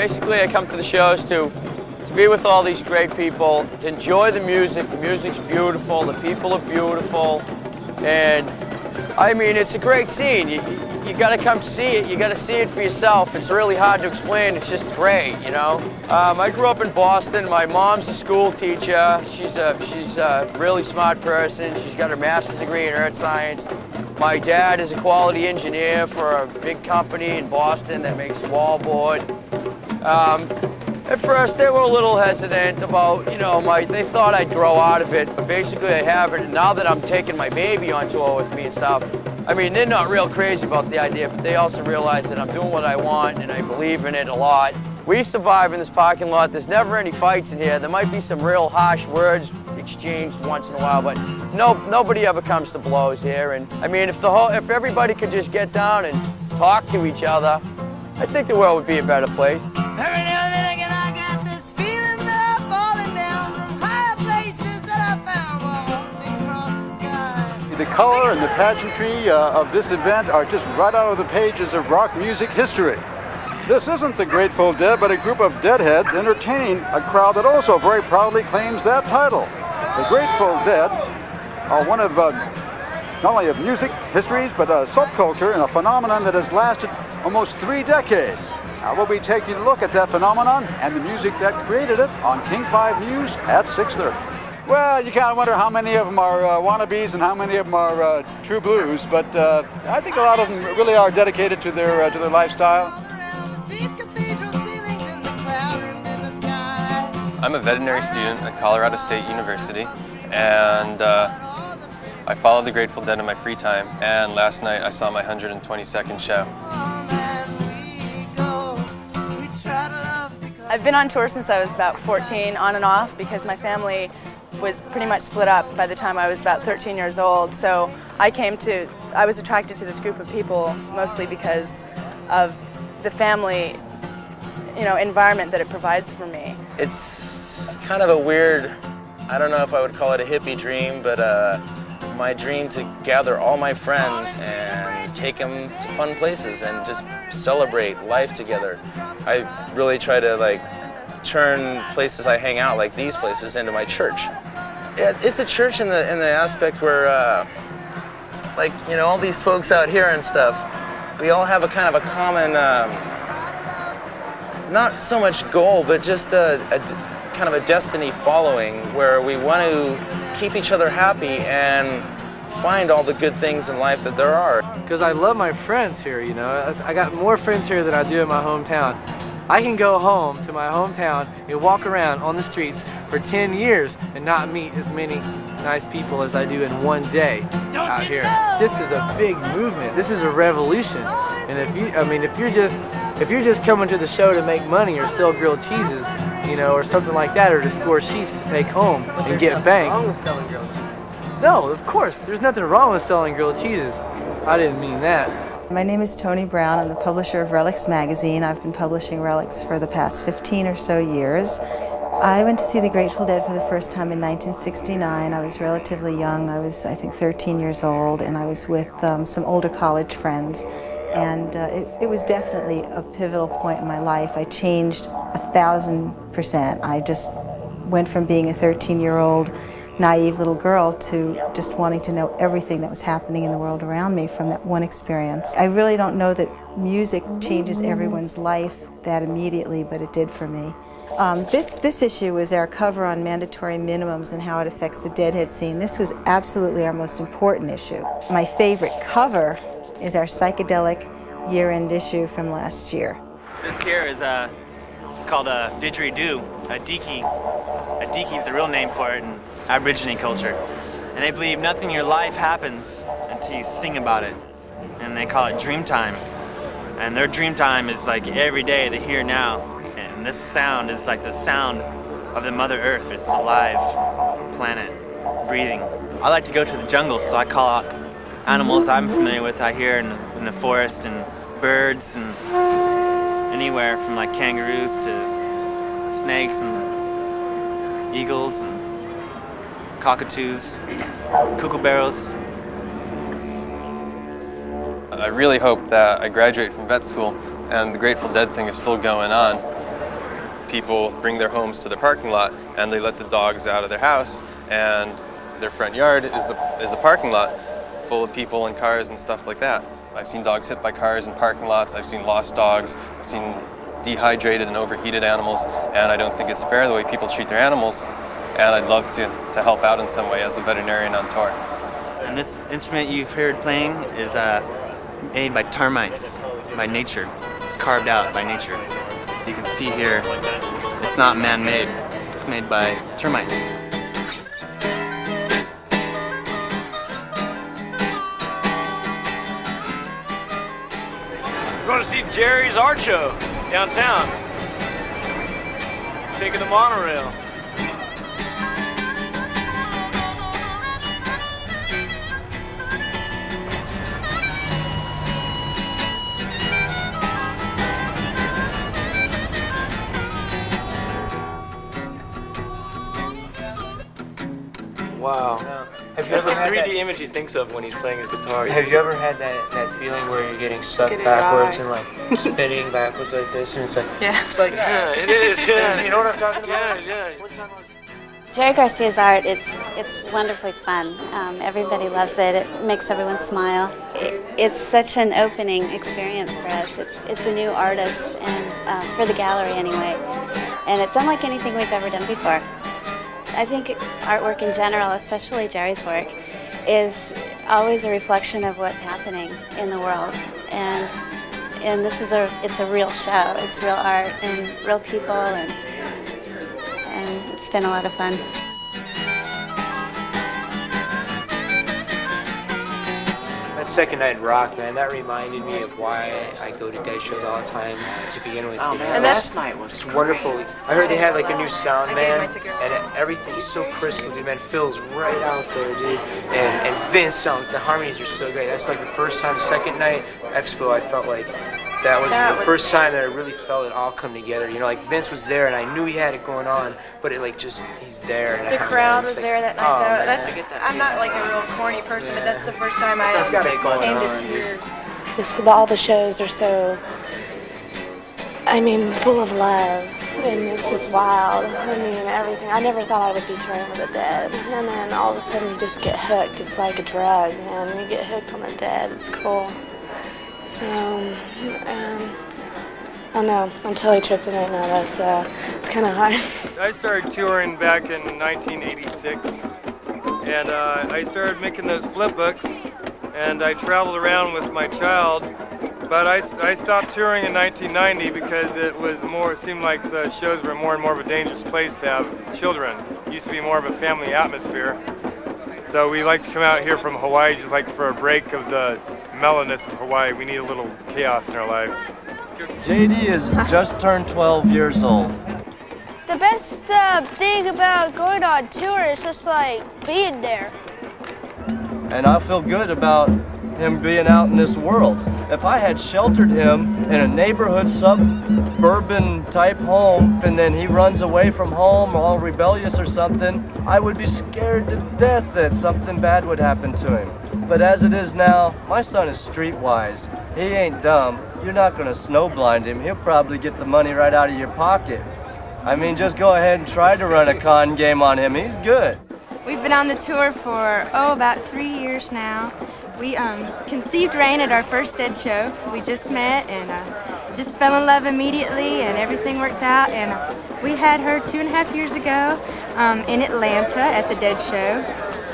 Basically, I come to the shows to be with all these great people, to enjoy the music. The music's beautiful, the people are beautiful, and I mean, it's a great scene. You gotta come see it. You gotta see it for yourself. It's really hard to explain. It's just great, you know. I grew up in Boston. My mom's a school teacher. She's a really smart person. She's got her master's degree in earth science. My dad is a quality engineer for a big company in Boston that makes wallboard. At first, they were a little hesitant about, you know, they thought I'd grow out of it, but basically I haven't. And now that I'm taking my baby on tour with me and stuff, I mean, they're not real crazy about the idea, but they also realize that I'm doing what I want and I believe in it a lot. We survive in this parking lot. There's never any fights in here. There might be some real harsh words exchanged once in a while, but nobody ever comes to blows here. And I mean, if everybody could just get down and talk to each other, I think the world would be a better place. Every now and then again, I got this feeling that I'm falling down from higher places that I found walking across the sky. The color and the pageantry of this event are just right out of the pages of rock music history. This isn't the Grateful Dead, but a group of deadheads entertaining a crowd that also very proudly claims that title. The Grateful Dead are one of not only of music histories, but a subculture and a phenomenon that has lasted almost 3 decades. Now we'll be taking a look at that phenomenon and the music that created it on King 5 News at 6:30. Well, you kind of wonder how many of them are wannabes and how many of them are true blues, but I think a lot of them really are dedicated to their lifestyle. I'm a veterinary student at Colorado State University, and I follow the Grateful Dead in my free time, and last night I saw my 122nd show. I've been on tour since I was about 14, on and off, because my family was pretty much split up by the time I was about 13 years old. So I was attracted to this group of people mostly because of the family, you know, environment that it provides for me. It's kind of a weird, I don't know if I would call it a hippie dream, but my dream to gather all my friends and take them to fun places and just celebrate life together. I really try to turn places I hang out, like these places, into my church. It's a church in the aspect where, you know, all these folks out here and stuff, we all have a kind of a common, not so much goal, but just a kind of a destiny following, where we want to keep each other happy and find all the good things in life that there are. Because I love my friends here, you know. I got more friends here than I do in my hometown. I can go home to my hometown and walk around on the streets for 10 years and not meet as many nice people as I do in one day out here. This is a big movement. This is a revolution. And if you're just coming to the show to make money or sell grilled cheeses, you know, or something like that, or to score sheets to take home and get banked. Wrong with selling grilled cheeses? No, of course, there's nothing wrong with selling grilled cheeses. I didn't mean that. My name is Tony Brown. I'm the publisher of Relics magazine. I've been publishing Relics for the past 15 or so years. I went to see the Grateful Dead for the first time in 1969. I was relatively young. I was, I think, 13 years old, and I was with some older college friends. And it was definitely a pivotal point in my life. I changed 1,000%. I just went from being a 13-year-old naive little girl to just wanting to know everything that was happening in the world around me from that one experience. I really don't know that music changes everyone's life that immediately, but it did for me. This issue was our cover on mandatory minimums and how it affects the deadhead scene. This was absolutely our most important issue. My favorite cover is our psychedelic year-end issue from last year. This here is it's called a didgeridoo, a diki. A diki is the real name for it in Aborigine culture. And they believe nothing in your life happens until you sing about it. And they call it dream time. And their dream time is like every day, the here now. And this sound is like the sound of the Mother Earth. It's a live planet, breathing. I like to go to the jungle, so I call out animals I'm familiar with out here in the forest, and birds, and anywhere from like kangaroos to snakes and eagles and cockatoos, kookaburras. I really hope that I graduate from vet school and the Grateful Dead thing is still going on, people bring their homes to their parking lot and they let the dogs out of their house, and their front yard is a parking lot full of people and cars and stuff like that. I've seen dogs hit by cars in parking lots, I've seen lost dogs, I've seen dehydrated and overheated animals, and I don't think it's fair the way people treat their animals, and I'd love to help out in some way as a veterinarian on tour. And this instrument you've heard playing is made by termites, by nature. It's carved out by nature. You can see here, it's not man-made, it's made by termites. We're going to see Jerry's art show downtown. Taking the monorail. Wow. There's a 3D image he thinks of when he's playing his guitar. Have you ever had that feeling where you're getting sucked backwards and like spinning backwards like this, and it's like, It's like, yeah, it is. Yeah. You know what I'm talking about? Yeah. What song was it? Jerry Garcia's art, it's wonderfully fun. Everybody loves it. It makes everyone smile. It's such an opening experience for us. It's a new artist, and for the gallery anyway. And it's unlike anything we've ever done before. I think artwork in general, especially Jerry's work, is always a reflection of what's happening in the world. And this is it's a real show. It's real art and real people, and it's been a lot of fun. That second night in Rock, man, that reminded me of why I go to dead shows all the time to begin with. Oh man, last night was wonderful. I heard they had like a new sound man, and everything's so crisp, dude, man. Phil's right out there, dude. And Vince sounds, the harmonies are so great. That's like the first time, second night Expo, I felt like that was the first time that I really felt it all come together. You know, like Vince was there and I knew he had it going on, but it like just, he's there. And the crowd was there that night though. I'm not like a real corny person, but that's the first time I came to tears. All the shows are so, I mean, full of love, and it's just wild. I mean, everything. I never thought I would be touring with the Dead, and then all of a sudden you just get hooked. It's like a drug, man. You get hooked on the Dead. It's cool. So, I don't know. I'm totally tripping right now. It's kind of hard. I started touring back in 1986, and I started making those flip books, and I traveled around with my child. But I stopped touring in 1990 because it seemed like the shows were more and more of a dangerous place to have children. It used to be more of a family atmosphere. So we like to come out here from Hawaii just like for a break of the mellowness of Hawaii. We need a little chaos in our lives. JD is just turned 12 years old. The best thing about going on tour is just like being there. And I feel good about him being out in this world. If I had sheltered him in a neighborhood suburban type home and then he runs away from home all rebellious or something, I would be scared to death that something bad would happen to him. But as it is now, my son is streetwise. He ain't dumb. You're not gonna snowblind him. He'll probably get the money right out of your pocket. I mean, just go ahead and try to run a con game on him. He's good. We've been on the tour for, about 3 years now. We conceived Rain at our First Ed show. We just met and just fell in love immediately, and everything worked out. And we had her 2.5 years ago in Atlanta at the Dead show,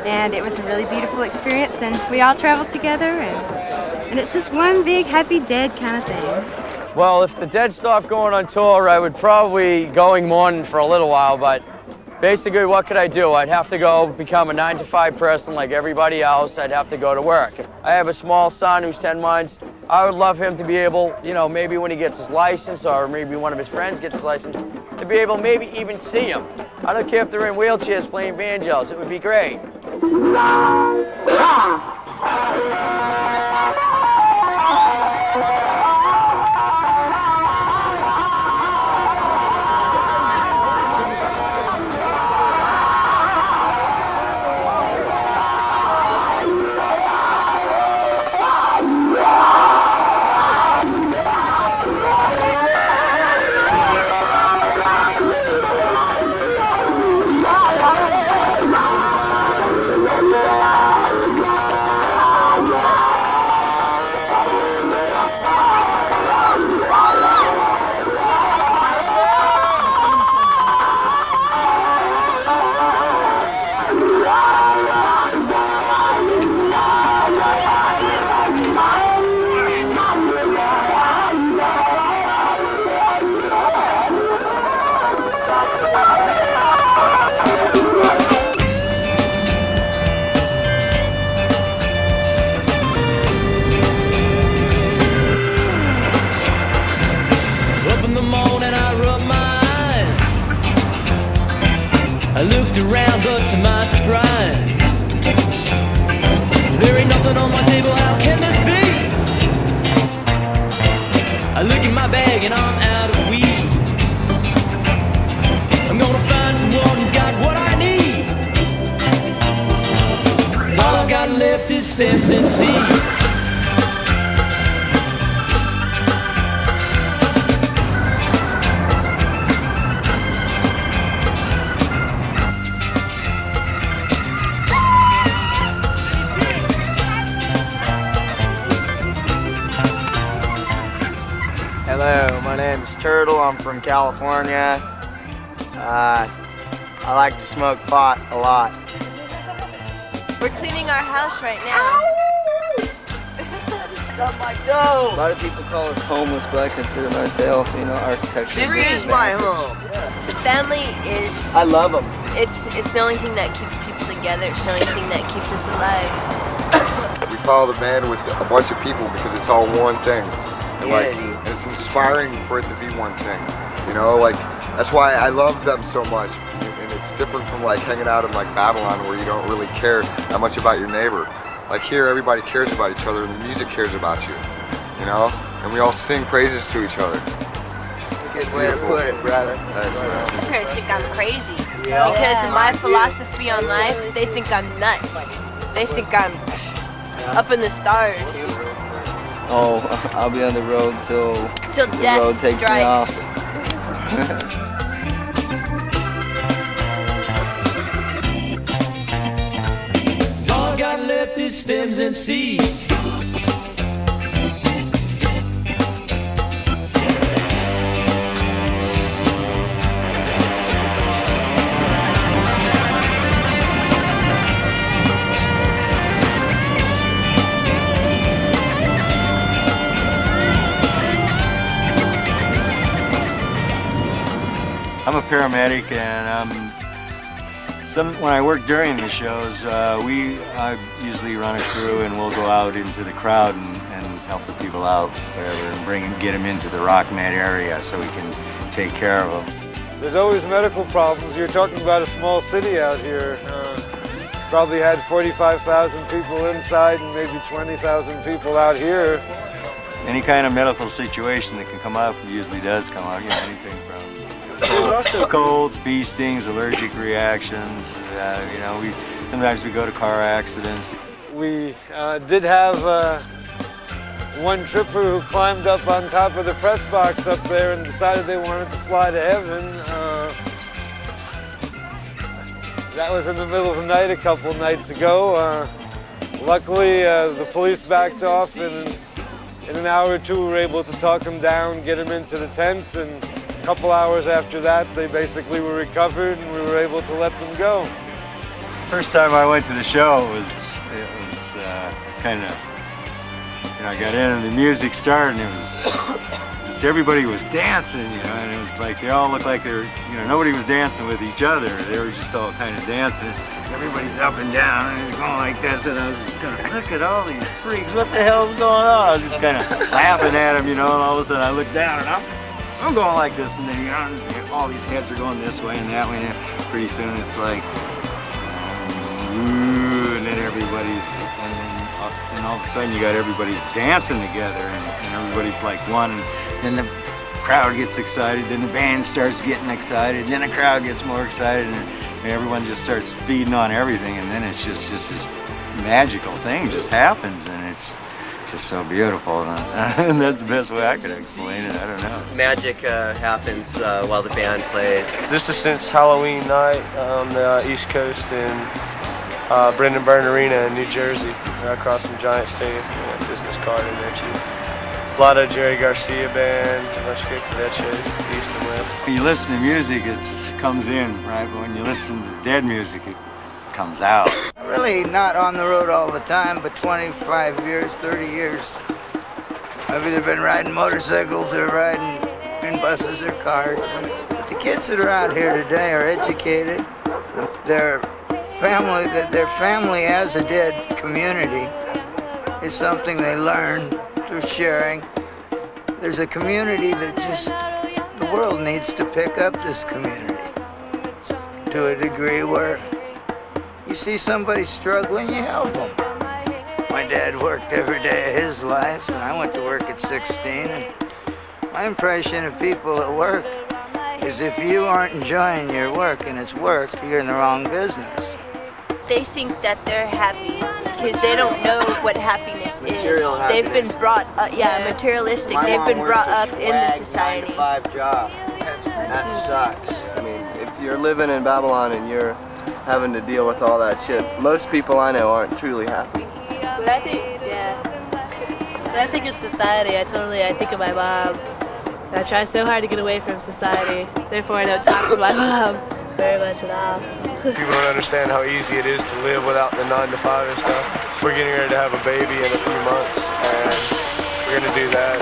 and it was a really beautiful experience. And we all traveled together, and it's just one big happy Dead kind of thing. Well, if the Dead stopped going on tour, I would probably going mourning for a little while, but basically, what could I do? I'd have to go become a 9-to-5 person like everybody else. I'd have to go to work. I have a small son who's 10 months. I would love him to be able, maybe when he gets his license or maybe one of his friends gets his license, to be able maybe even see him. I don't care if they're in wheelchairs playing banjos. It would be great. looked around, but to my surprise, there ain't nothing on my table, how can this be? I look in my bag and I'm out of weed. I'm gonna find someone who's got what I need. 'Cause all I've got left is stems and seeds. Hello, my name is Turtle. I'm from California. I like to smoke pot a lot. We're cleaning our house right now. Got my dough! A lot of people call us homeless, but I consider myself, you know, architecture. This is my home. Family is... I love them. It's the only thing that keeps people together. It's the only thing that keeps us alive. We follow the band with a bunch of people because it's all one thing. And and it's inspiring for it to be one thing. You know, like, that's why I love them so much. And it's different from like hanging out in like Babylon where you don't really care that much about your neighbor. Like here, everybody cares about each other and the music cares about you. You know? And we all sing praises to each other. Good way to put it, brother. My parents think I'm crazy. Because in my philosophy on life, they think I'm nuts. They think I'm up in the stars. Oh, I'll be on the road till the death road takes strikes. me off. All I got left is stems and seeds. I'm a paramedic, and when I work during the shows, I usually run a crew, and we'll go out into the crowd and help the people out, whatever, and get them into the RockMed area so we can take care of them. There's always medical problems. You're talking about a small city out here. Probably had 45,000 people inside and maybe 20,000 people out here. Any kind of medical situation that can come up usually does come up. You know, anything from colds, bee stings, allergic reactions. You know, sometimes we go to car accidents. We did have one tripper who climbed up on top of the press box up there and decided they wanted to fly to heaven. That was in the middle of the night a couple nights ago. Luckily, the police backed off, and in an hour or two we were able to talk him down, get him into the tent, and a couple hours after that they basically were recovered and we were able to let them go. First time I went to the show, it was kind of, you know, I got in and the music started and it was just everybody was dancing, you know, and it was like they all looked like they were, you know, nobody was dancing with each other. They were just all kind of dancing. Everybody's up and down and it's going like this, and I was just kind of, look at all these freaks, what the hell's going on? I was just kind of laughing at them, you know, and all of a sudden I looked down and I'm going like this, and then, you know, all these heads are going this way and that way, and pretty soon it's like, and then everybody's, and all of a sudden you got everybody's dancing together, and everybody's like one, and then the crowd gets excited, then the band starts getting excited, and then the crowd gets more excited, and everyone just starts feeding on everything, and then it's just this magical thing just happens, and it's just so beautiful, and that's the best way I could explain it. I don't know. Magic happens while the band plays. This is since Halloween night on the East Coast in Brendan Byrne Arena in New Jersey, right across from Giant Stadium. Yeah, business card in there too. A lot of Jerry Garcia band, a bunch of good cadet shows, east and west. When you listen to music, it comes in, right? But when you listen to dead music, it comes out. Really not on the road all the time, but 25 years, 30 years. I've either been riding motorcycles or riding in buses or cars. The kids that are out here today are educated. Their family as a dead community is something they learn through sharing. There's a community that the world needs to pick up this community. to a degree where you see somebody struggling, you help them. My dad worked every day of his life, and I went to work at 16. And my impression of people at work is if you aren't enjoying your work and it's work, you're in the wrong business. They think that they're happy because they don't know what happiness is. Material They've happiness. been brought up, materialistic. My They've mom been works brought a up in the society. 9-to-5 job. That sucks. I mean, if you're living in Babylon and you're having to deal with all that shit, most people I know aren't truly happy. But I think, when I think of society, I think of my mom. And I try so hard to get away from society. Therefore, I don't talk to my mom very much at all. People don't understand how easy it is to live without the 9-to-5 and stuff. We're getting ready to have a baby in a few months, and we're going to do that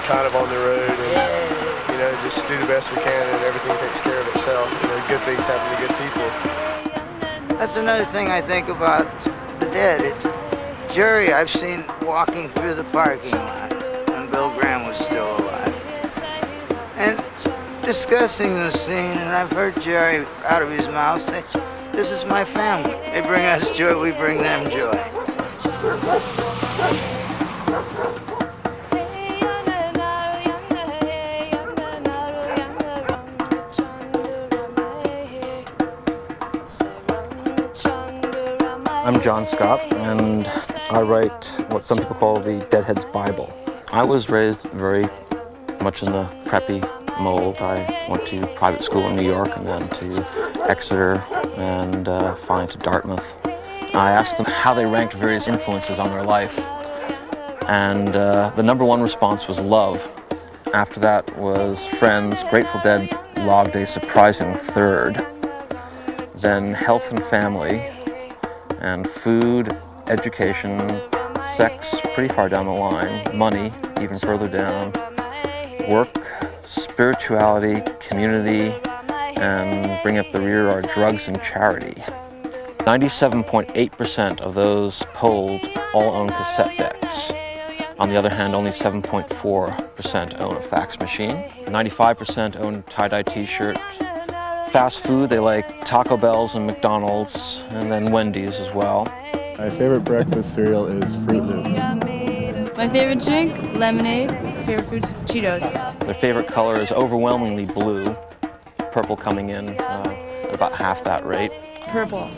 kind of on the road, and you know, just do the best we can, and everything takes care of itself. You know, good things happen to good people. That's another thing I think about the dead. It's Jerry I've seen walking through the parking lot when Bill Graham was still alive. And discussing the scene, and I've heard Jerry out of his mouth say, "This is my family. They bring us joy, we bring them joy." I'm John Scott, and I write what some people call the Deadhead's Bible. I was raised very much in the preppy mold. I went to private school in New York and then to Exeter and finally to Dartmouth. I asked them how they ranked various influences on their life, and the number one response was love. After that was Friends. Grateful Dead logged a surprising third. Then health and family, and food, education, sex pretty far down the line, money even further down, work, spirituality, community, and bring up the rear are drugs and charity. 97.8% of those polled all own cassette decks. On the other hand, only 7.4% own a fax machine. 95% own tie-dye t-shirt. Fast food, they like Taco Bells and McDonald's, and then Wendy's as well. My favorite breakfast cereal is Fruit Loops. My favorite drink, lemonade. My favorite food's Cheetos. Their favorite color is overwhelmingly blue, purple coming in at about half that rate. Purple.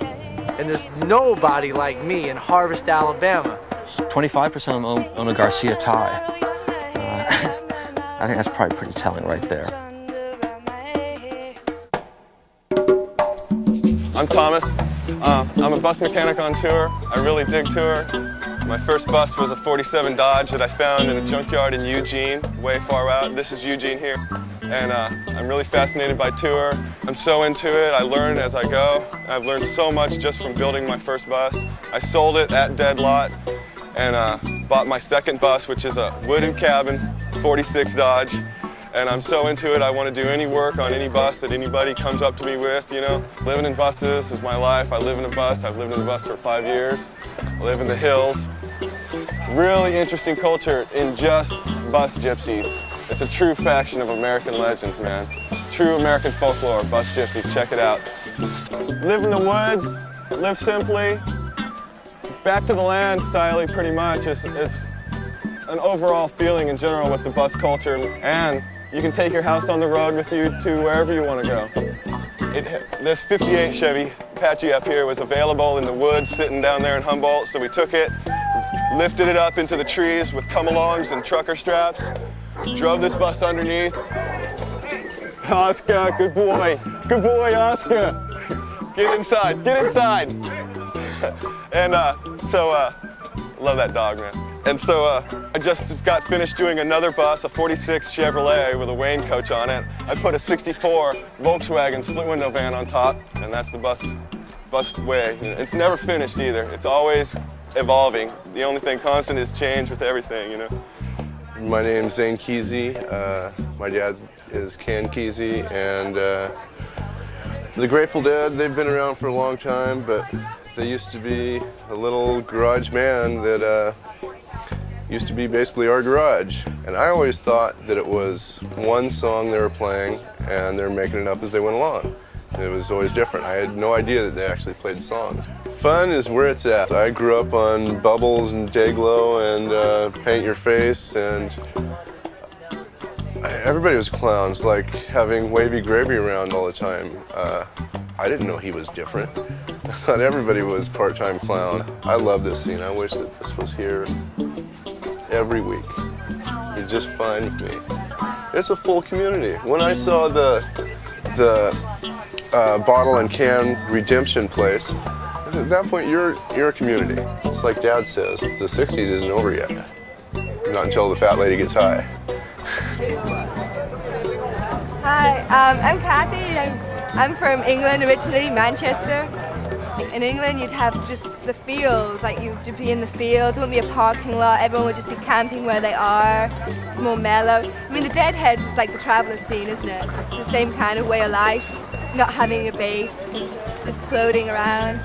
And there's nobody like me in Harvest, Alabama. 25% of them own a Garcia tie. I think that's probably pretty telling right there. I'm Thomas. I'm a bus mechanic on tour. I really dig tour. My first bus was a 47 Dodge that I found in a junkyard in Eugene, way far out. This is Eugene here. And I'm really fascinated by tour. I'm so into it. I learn as I go. I've learned so much just from building my first bus. I sold it at dead lot and bought my second bus, which is a wooden cabin 46 Dodge. And I'm so into it, I want to do any work on any bus that anybody comes up to me with, you know. Living in buses is my life. I live in a bus. I've lived in a bus for 5 years. I live in the hills. Really interesting culture in just bus gypsies. It's a true faction of American legends, man. True American folklore, bus gypsies, check it out. Live in the woods, live simply, back to the land style pretty much is an overall feeling in general with the bus culture. And you can take your house on the road with you to wherever you want to go. This 58 Chevy Apache up here was available in the woods sitting down there in Humboldt, so we took it, lifted it up into the trees with come-alongs and trucker straps, drove this bus underneath. Oscar, good boy, Oscar. Get inside, get inside. And love that dog, man. And so I just got finished doing another bus, a 46 Chevrolet with a Wayne coach on it. I put a 64 Volkswagen split window van on top, and that's the bus way. It's never finished either. It's always evolving. The only thing constant is change with everything, you know. My name's Zane Kesey. My dad is Ken Kesey, and the Grateful Dead, they've been around for a long time, but they used to be a little garage band that used to be basically our garage. And I always thought that it was one song they were playing and they were making it up as they went along. It was always different. I had no idea that they actually played songs. Fun is where it's at. I grew up on Bubbles and Day-Glo and Paint Your Face, and everybody was clowns, like having Wavy Gravy around all the time. I didn't know he was different. I thought everybody was part-time clown. I love this scene. I wish that this was here every week. It's just fine with me. It's a full community. When I saw the bottle and can redemption place, at that point you're a community. It's like Dad says, the 60s isn't over yet. Not until the fat lady gets high. Hi, I'm Kathy. I'm from England originally, Manchester. In England, you'd have just the fields, like you'd be in the fields, it wouldn't be a parking lot, everyone would just be camping where they are. It's more mellow. I mean, the Deadheads is like the traveller scene, isn't it? The same kind of way of life, not having a base, just floating around.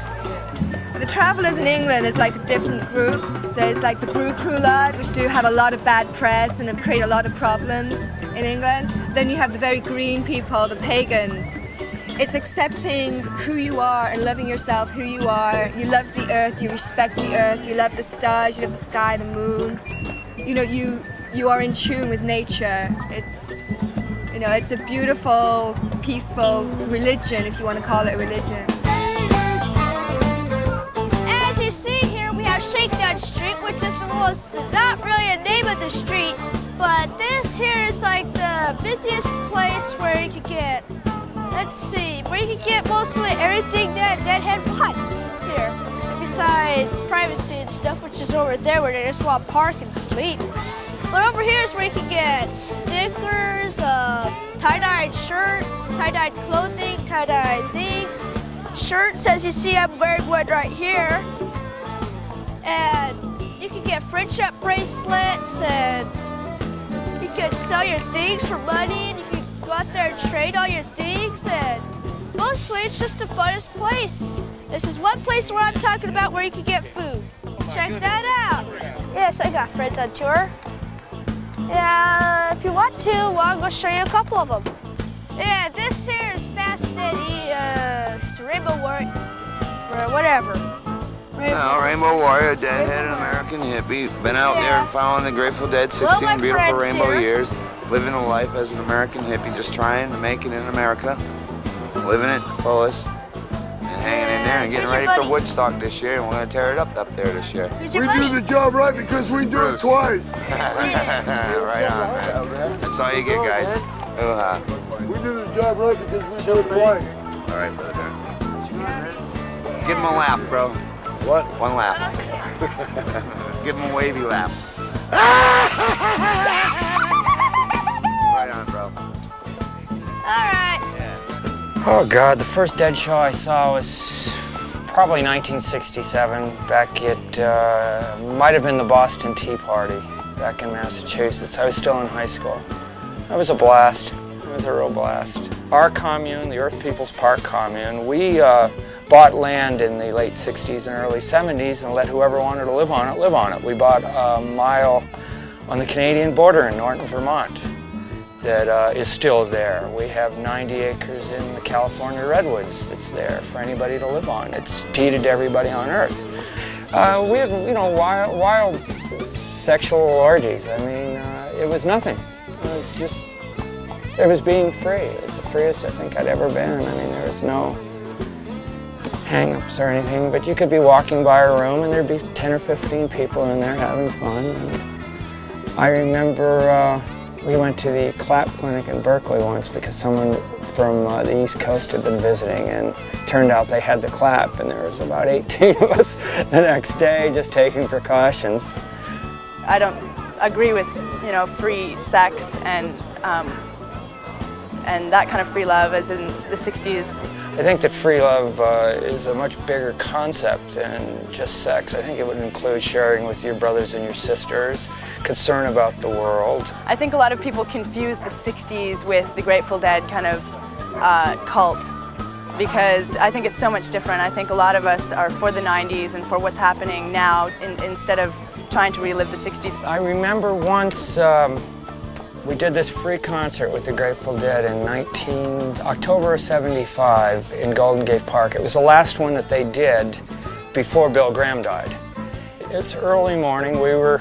But the travellers in England is like different groups. There's like the Brew Crew lot, which do have a lot of bad press and have created a lot of problems in England. Then you have the very green people, the pagans. It's accepting who you are and loving yourself, who you are. You love the earth, you respect the earth, you love the stars, you love the sky, the moon. You know, you are in tune with nature. It's a beautiful, peaceful religion, if you want to call it a religion. As you see here, we have Shakedown Street, which is not really a name of the street, but this here is like the busiest place where you could get, where you can get mostly everything that Deadhead wants here. Besides privacy and stuff, which is over there where they just want to park and sleep. But over here is where you can get stickers, tie-dyed shirts, tie-dyed clothing, tie-dyed things. Shirts, as you see, I'm wearing one right here. And you can get friendship bracelets, and you can sell your things for money, and you can go out there and trade all your things, and mostly it's just the funnest place. This is one place where I'm talking about where you can get food. Check that out. Yes, I got friends on tour. Yeah, if you want to, well, I'll go show you a couple of them. Yeah, this here is Fast Eds, it's Rainbow Warrior, or whatever. Rainbow Warrior, Deadhead, and American hippie. Been out there and following the Grateful Dead 16 beautiful rainbow years. Living a life as an American hippie, just trying to make it in America. Living it to the fullest. And hanging in there and getting ready for Woodstock this year. And we're going to tear it up there this year. We do the job right because we do it twice. Right on, man. That's all you get, guys. We do the job right because we do it twice. All right, brother. Give him a laugh, bro. What? One laugh. Give him a wavy laugh. Right on, bro. All right. Oh God, the first Dead show I saw was probably 1967. Back at, might have been the Boston Tea Party back in Massachusetts. I was still in high school. It was a blast. It was a real blast. Our commune, the Earth People's Park commune, we bought land in the late 60s and early 70s and let whoever wanted to live on it. We bought a mile on the Canadian border in Norton, Vermont that is still there. We have 90 acres in the California redwoods that's there for anybody to live on. It's deeded to everybody on Earth. We have, wild sexual orgies. I mean, it was nothing. It was being free. It was the freest I think I'd ever been. I mean, there was no hang-ups or anything, but you could be walking by a room and there'd be 10 or 15 people in there having fun. And I remember we went to the clap clinic in Berkeley once because someone from the East Coast had been visiting, and turned out they had the clap, and there was about 18 of us the next day just taking precautions. I don't agree with, free sex and that kind of free love as in the 60s. I think that free love is a much bigger concept than just sex. I think it would include sharing with your brothers and your sisters, concern about the world. I think a lot of people confuse the 60s with the Grateful Dead kind of cult, because I think it's so much different. I think a lot of us are for the 90s and for what's happening now instead of trying to relive the 60s. I remember once We did this free concert with the Grateful Dead in October of '75 in Golden Gate Park. It was the last one that they did before Bill Graham died. It's early morning. We were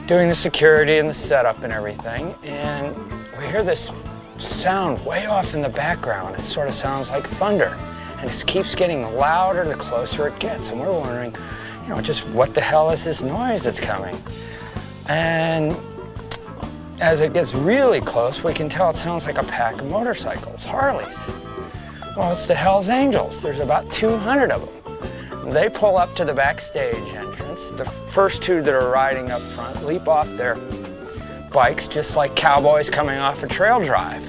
doing the security and the setup and everything, and we hear this sound way off in the background. It sort of sounds like thunder, and it keeps getting louder the closer it gets, and we're wondering, you know, just what the hell is this noise that's coming? And as it gets really close, we can tell it sounds like a pack of motorcycles, Harleys. Well, it's the Hells Angels. There's about 200 of them. They pull up to the backstage entrance. The first two that are riding up front leap off their bikes just like cowboys coming off a trail drive.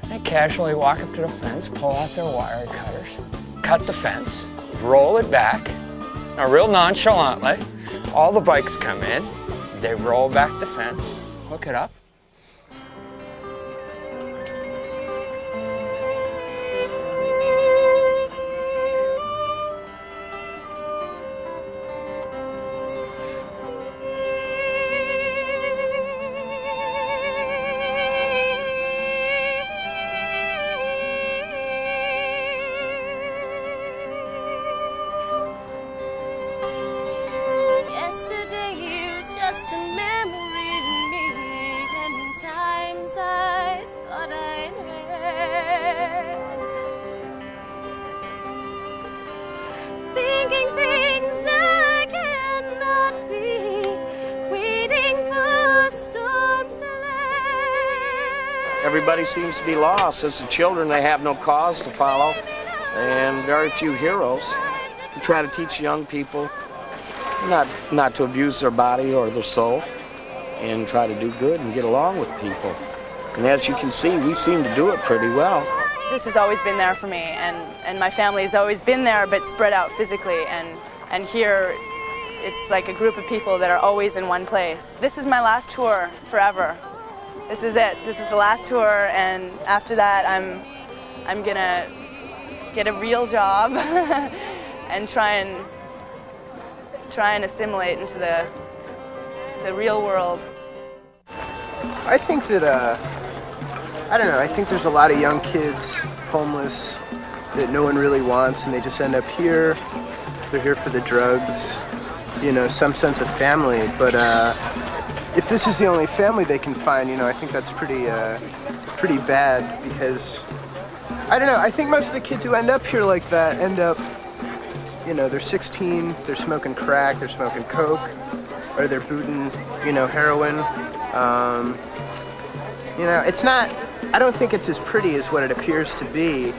They casually walk up to the fence, pull out their wire cutters, cut the fence, roll it back. Now, real nonchalantly, all the bikes come in, they roll back the fence, hook it up. Everybody seems to be lost. As the children, they have no cause to follow, and very few heroes. We try to teach young people not to abuse their body or their soul, and try to do good and get along with people. And as you can see, we seem to do it pretty well. This has always been there for me, and my family has always been there, but spread out physically. And here, it's like a group of people that are always in one place. This is my last tour forever. This is it. This is the last tour, and after that, I'm gonna get a real job and try and assimilate into the real world. I think that I don't know. I think there's a lot of young kids, homeless, that no one really wants, and they just end up here. They're here for the drugs, you know, some sense of family, but. If this is the only family they can find, you know, I think that's pretty bad because, I don't know, I think most of the kids who end up here like that end up, you know, they're 16, they're smoking crack, they're smoking coke, or they're booting, you know, heroin. You know, it's not, I don't think it's as pretty as what it appears to be.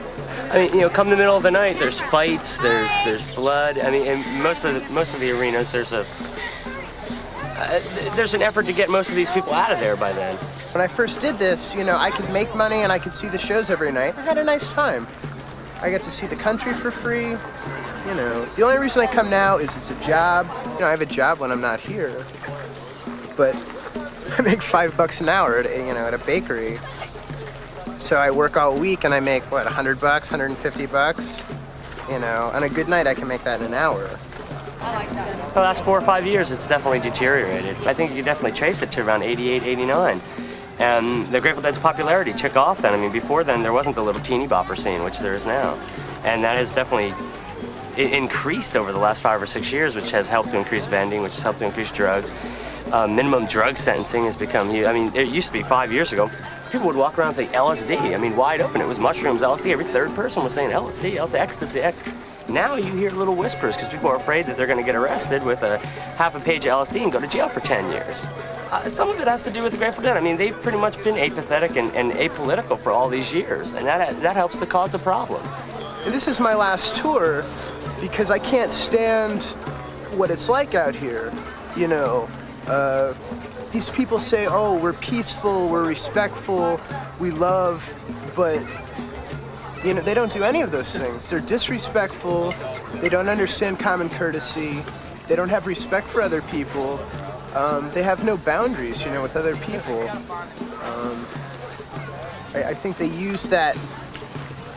I mean, you know, come the middle of the night, there's fights, there's blood. I mean, in most of the arenas, there's an effort to get most of these people out of there by then. When I first did this, you know, I could make money and I could see the shows every night. I had a nice time. I get to see the country for free. You know, the only reason I come now is it's a job. You know, I have a job when I'm not here, but I make $5 an hour at, you know, at a bakery. So I work all week and I make, what, $100, $150? You know, on a good night I can make that in an hour. The last 4 or 5 years, it's definitely deteriorated. I think you can definitely trace it to around 88, 89. And the Grateful Dead's popularity took off then. I mean, before then, there wasn't the little teeny bopper scene, which there is now. And that has definitely increased over the last 5 or 6 years, which has helped to increase vending, which has helped to increase drugs. Minimum drug sentencing has become huge. I mean, it used to be 5 years ago, people would walk around and say LSD. I mean, wide open. It was mushrooms, LSD. Every third person was saying LSD, ecstasy, ecstasy. Now you hear little whispers because people are afraid that they're going to get arrested with a half a page of LSD and go to jail for 10 years. Some of it has to do with the Grateful Dead. I mean, they've pretty much been apathetic and apolitical for all these years, and that helps to cause a problem. And this is my last tour because I can't stand what it's like out here. You know, these people say, oh, we're peaceful, we're respectful, we love, but you know, they don't do any of those things. They're disrespectful, they don't understand common courtesy, they don't have respect for other people, they have no boundaries, you know, with other people. I think they use that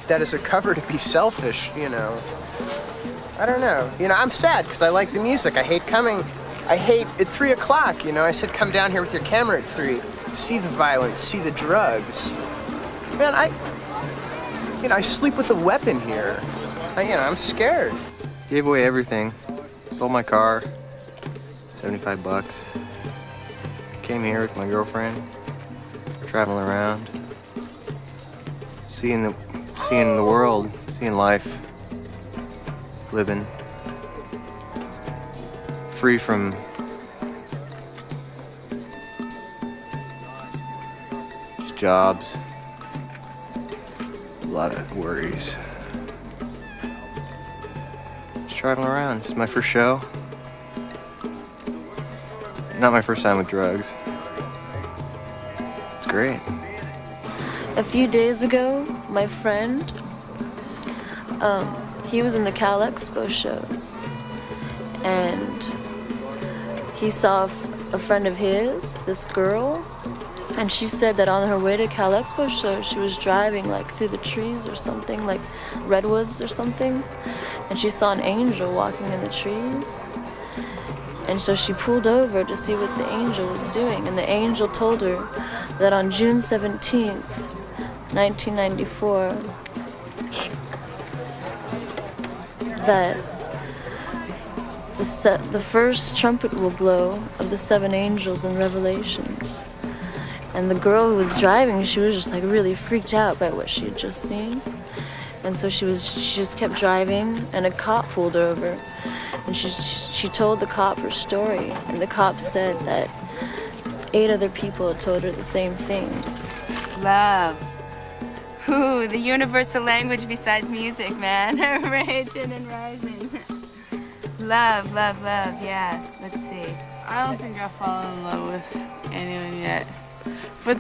as a cover to be selfish, you know. I don't know. You know, I'm sad because I like the music. I hate at 3 o'clock, you know. I said come down here with your camera at 3. see the violence, see the drugs. Man, I sleep with a weapon here. I'm scared. Gave away everything. Sold my car, 75 bucks. Came here with my girlfriend, traveling around, seeing the world, seeing life, living, free from just jobs, a lot of worries. Just traveling around. It's my first show. Not my first time with drugs. It's great. A few days ago, my friend, he was in the Cal Expo shows, and he saw a friend of his, this girl, and she said that on her way to Cal Expo show, she was driving like through the trees or something, like redwoods or something, and she saw an angel walking in the trees. And so she pulled over to see what the angel was doing, and the angel told her that on June 17th, 1994, that the first trumpet will blow of the 7 angels in Revelations. And the girl who was driving, she was just like really freaked out by what she had just seen. And so she just kept driving, and a cop pulled her over. And she told the cop her story, and the cop said that 8 other people had told her the same thing. Love. Ooh, the universal language besides music, man. Raging and rising. Love, love, love, yeah. Let's see. I don't think I've fallen in love with anyone yet. But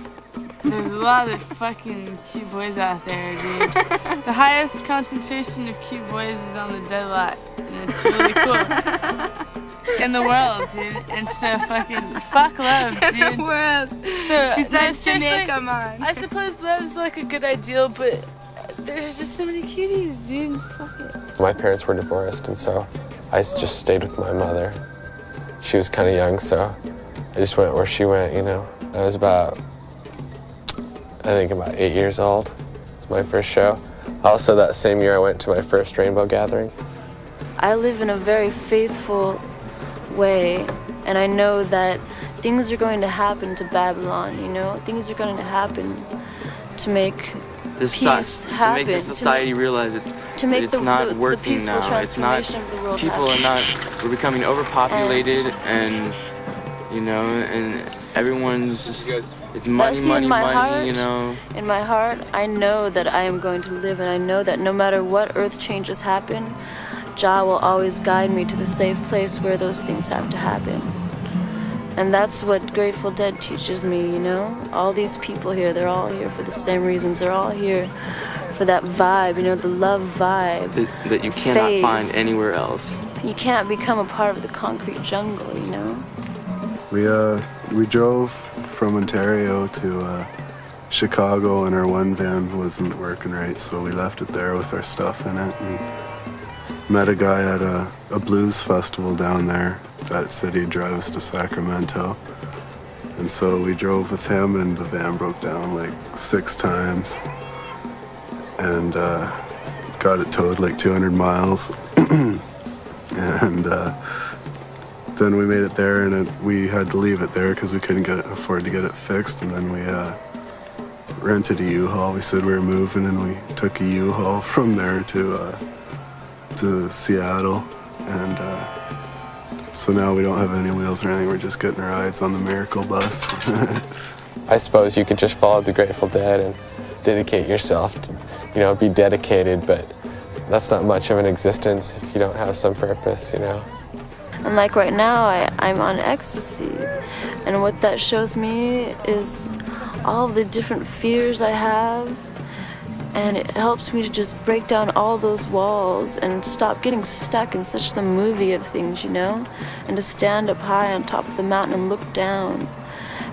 there's a lot of fucking cute boys out there, dude. The highest concentration of cute boys is on the dead lot, and it's really cool. In the world, dude. And so fuck love, dude. The world. So, besides Jamaica, come on. I suppose love's like a good ideal, but there's just so many cuties, dude. Fuck it. My parents were divorced, and so I just stayed with my mother. She was kind of young, so I just went where she went, you know. I was about 8 years old. It was my first show. Also, that same year, I went to my first rainbow gathering. I live in a very faithful way, and I know that things are going to happen to Babylon, you know? Things are going to happen to make peace happen. To make the society realize it. To make it's not the working peaceful now. It's not. transformation of the world People happen. we're becoming overpopulated, and you know, and everyone's just. It's money, money, money. You know. In my heart, I know that I am going to live, and I know that no matter what earth changes happen, Jah will always guide me to the safe place where those things have to happen. And that's what Grateful Dead teaches me, you know? All these people here, they're all here for the same reasons. They're all here for that vibe, you know, the love vibe. That you cannot find anywhere else. You can't become a part of the concrete jungle, you know? We drove from Ontario to Chicago, and our one van wasn't working right, so we left it there with our stuff in it, and met a guy at a blues festival down there that said he'd drive us to Sacramento. And so we drove with him, and the van broke down like 6 times, and got it towed like 200 miles. And then we made it there, and we had to leave it there because we couldn't afford to get it fixed. And then we rented a U-Haul. We said we were moving, and we took a U-Haul from there to Seattle. And so now we don't have any wheels or anything. We're just getting rides on the Miracle Bus. I suppose you could just follow the Grateful Dead and dedicate yourself to, you know, be dedicated, but that's not much of an existence if you don't have some purpose, you know. And like right now, I'm on ecstasy. And what that shows me is all the different fears I have. And it helps me to just break down all those walls and stop getting stuck in such the movie of things, you know? And to stand up high on top of the mountain and look down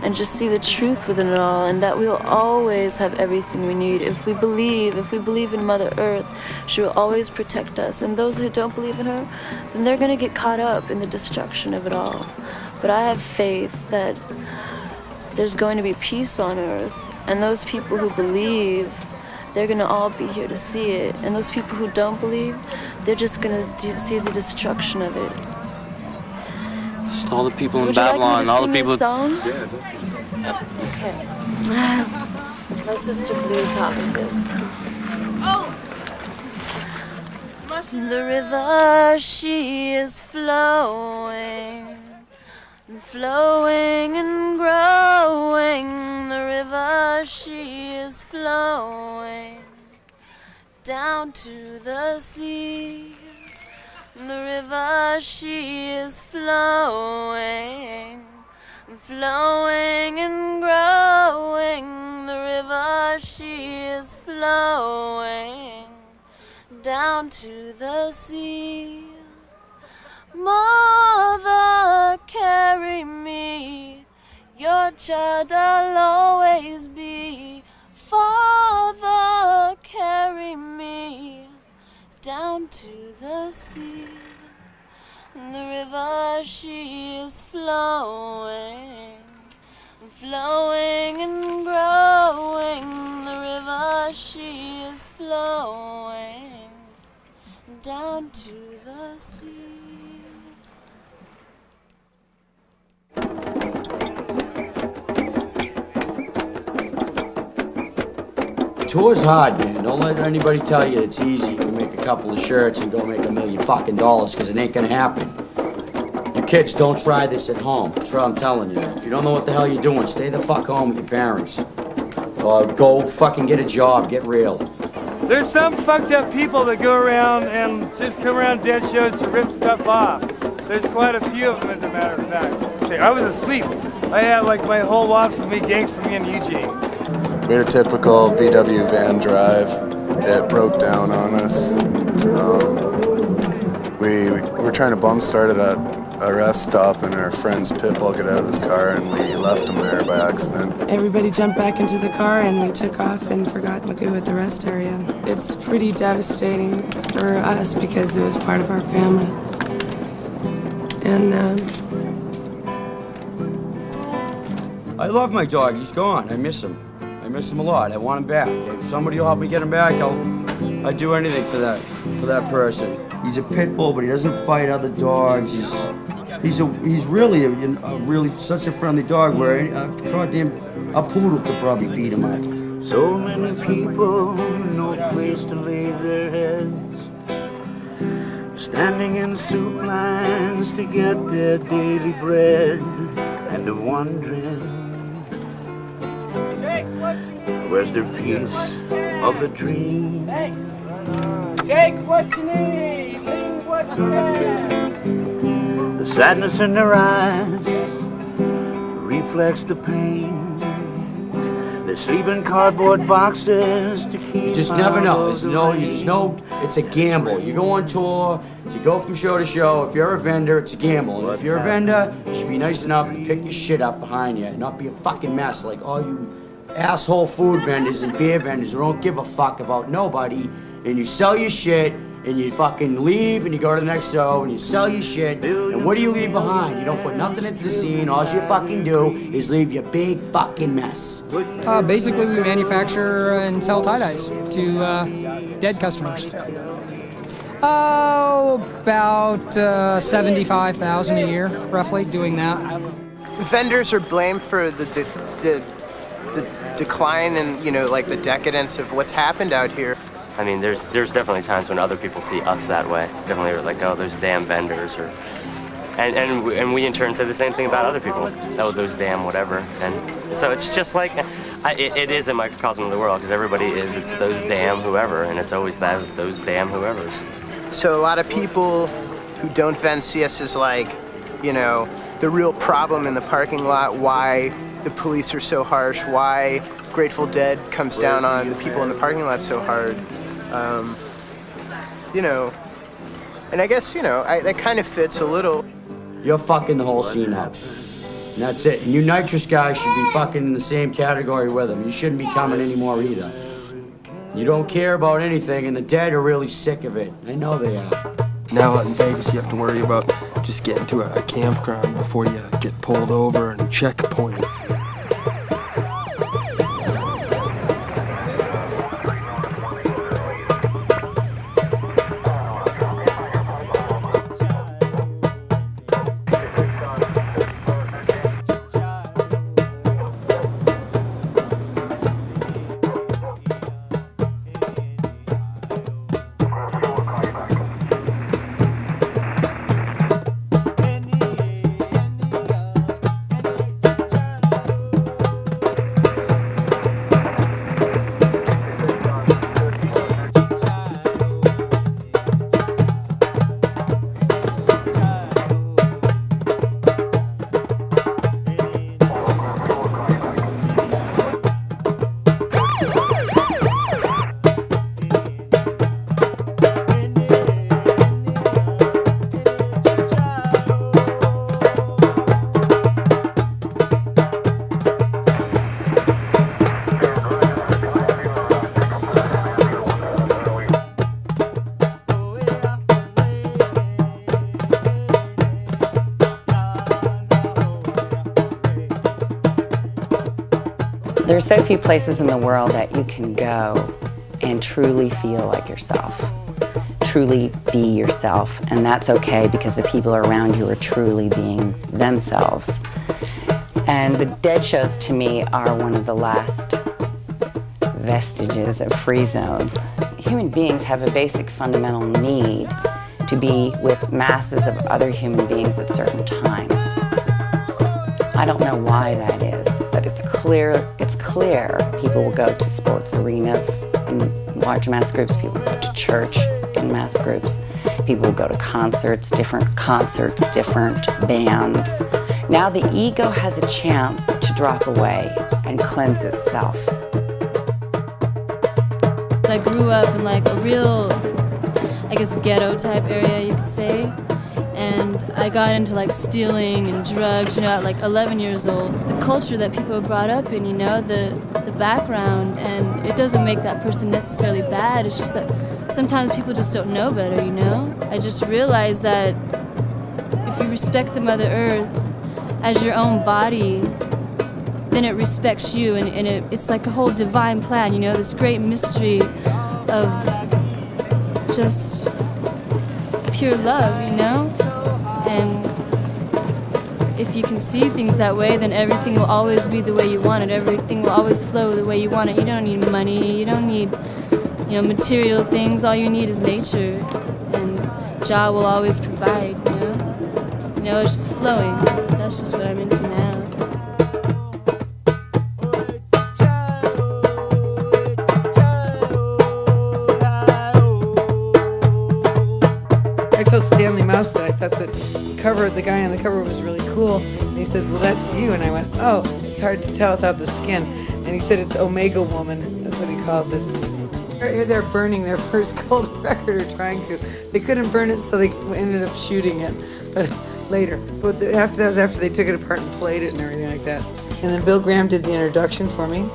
and just see the truth within it all, and that we will always have everything we need. If we believe in Mother Earth, she will always protect us. And those who don't believe in her, then they're gonna get caught up in the destruction of it all. But I have faith that there's going to be peace on earth. And those people who believe, they're gonna all be here to see it. And those people who don't believe, they're just gonna see the destruction of it. Just all the people in Would you Babylon, like me to all sing the people. a song? Yeah, Okay. My sister Blue taught me this. Oh! The river, she is flowing, flowing and growing. The river, she is flowing down to the sea. The river, she is flowing, flowing and growing. The river, she is flowing down to the sea. Mother, carry me, your child I'll always be. Father, carry me down to the sea. The river, she is flowing, flowing and growing. The river, she is flowing down to the sea. Tour's hard, man. Don't let anybody tell you it's easy. You can make a couple of shirts and go make $1 million fucking dollars, because it ain't gonna happen. You kids, don't try this at home. That's what I'm telling you. If you don't know what the hell you're doing, stay the fuck home with your parents. Or go fucking get a job, get real. There's some fucked up people that go around and just come around dead shows to rip stuff off. There's quite a few of them, as a matter of fact. I was asleep. I had like my whole lot from me, gangs from me in Eugene. We had a typical VW van drive. It broke down on us. We were trying to bum start at a rest stop, and our friend's Pitbull got out of his car, and we left him there by accident. Everybody jumped back into the car, and we took off and forgot Magoo at the rest area. It's pretty devastating for us because it was part of our family. And I love my dog. He's gone. I miss him. I miss him a lot. I want him back. If somebody will help me get him back, I'd do anything for that person. He's a pit bull, but he doesn't fight other dogs. He's really such a friendly dog where a poodle could probably beat him up. So many people, no place to lay their heads, standing in soup lines to get their daily bread, and they're wondering, where's their piece of the dream? Take what you need, leave what you can. The sadness in their eyes reflects the pain. They sleep in cardboard boxes to keep. You just never know. It's a gamble. You go on tour, you go from show to show. If you're a vendor, it's a gamble. And if you're a vendor, you should be nice enough to pick your shit up behind you and not be a fucking mess like all you asshole food vendors and beer vendors who don't give a fuck about nobody. And you sell your shit, and you fucking leave, and you go to the next show, and you sell your shit, and what do you leave behind? You don't put nothing into the scene. All you fucking do is leave your big fucking mess. Basically, we manufacture and sell tie-dyes to dead customers. About 75,000 a year, roughly, doing that. Vendors are blamed for the decline and, like the decadence of what's happened out here. I mean, there's definitely times when other people see us that way. Definitely are like, oh, those damn vendors, and we in turn say the same thing about other people. Oh, those damn whatever. And so it's just like, it is a microcosm of the world, because it's those damn whoever, and it's always those damn whoever's. So a lot of people who don't vend see us as like, the real problem in the parking lot, why the police are so harsh, why Grateful Dead comes down on the people in the parking lot so hard. And I guess, that kind of fits a little. You're fucking the whole scene up. And that's it. And you nitrous guys should be fucking in the same category with them. You shouldn't be coming anymore either. You don't care about anything, and the Dead are really sick of it. I know they are. Now out in Vegas, you have to worry about just getting to a campground before you get pulled over and checkpoints. There's so few places in the world that you can go and truly feel like yourself, truly be yourself, and that's okay because the people around you are truly being themselves. And the Dead shows to me are one of the last vestiges of free zone. Human beings have a basic fundamental need to be with masses of other human beings at certain times. I don't know why that is, but it's clear people will go to sports arenas in large mass groups, people will go to church in mass groups, people will go to concerts, different bands. Now the ego has a chance to drop away and cleanse itself. I grew up in like a real, I guess, ghetto type area, you could say. And I got into like stealing and drugs, you know, at like 11 years old. The culture that people are brought up in, you know, the background, and it doesn't make that person necessarily bad. It's just that sometimes people just don't know better, you know? I just realized that if you respect the Mother Earth as your own body, then it respects you, and it's like a whole divine plan, you know, this great mystery of just pure love, you know? And if you can see things that way, then everything will always be the way you want it. Everything will always flow the way you want it. You don't need money, you don't need, you know, material things. All you need is nature, and Jah will always provide, you know? You know, it's just flowing. That's just what I'm into now. I told Stanley Mouse that I thought that the guy on the cover was really cool. And he said, well, that's you. And I went, oh, it's hard to tell without the skin. And he said, it's Omega Woman. That's what he calls this. Here they're burning their first gold record, or trying to. They couldn't burn it, so they ended up shooting it. But later. But after that was after they took it apart and played it and everything like that. And then Bill Graham did the introduction for me.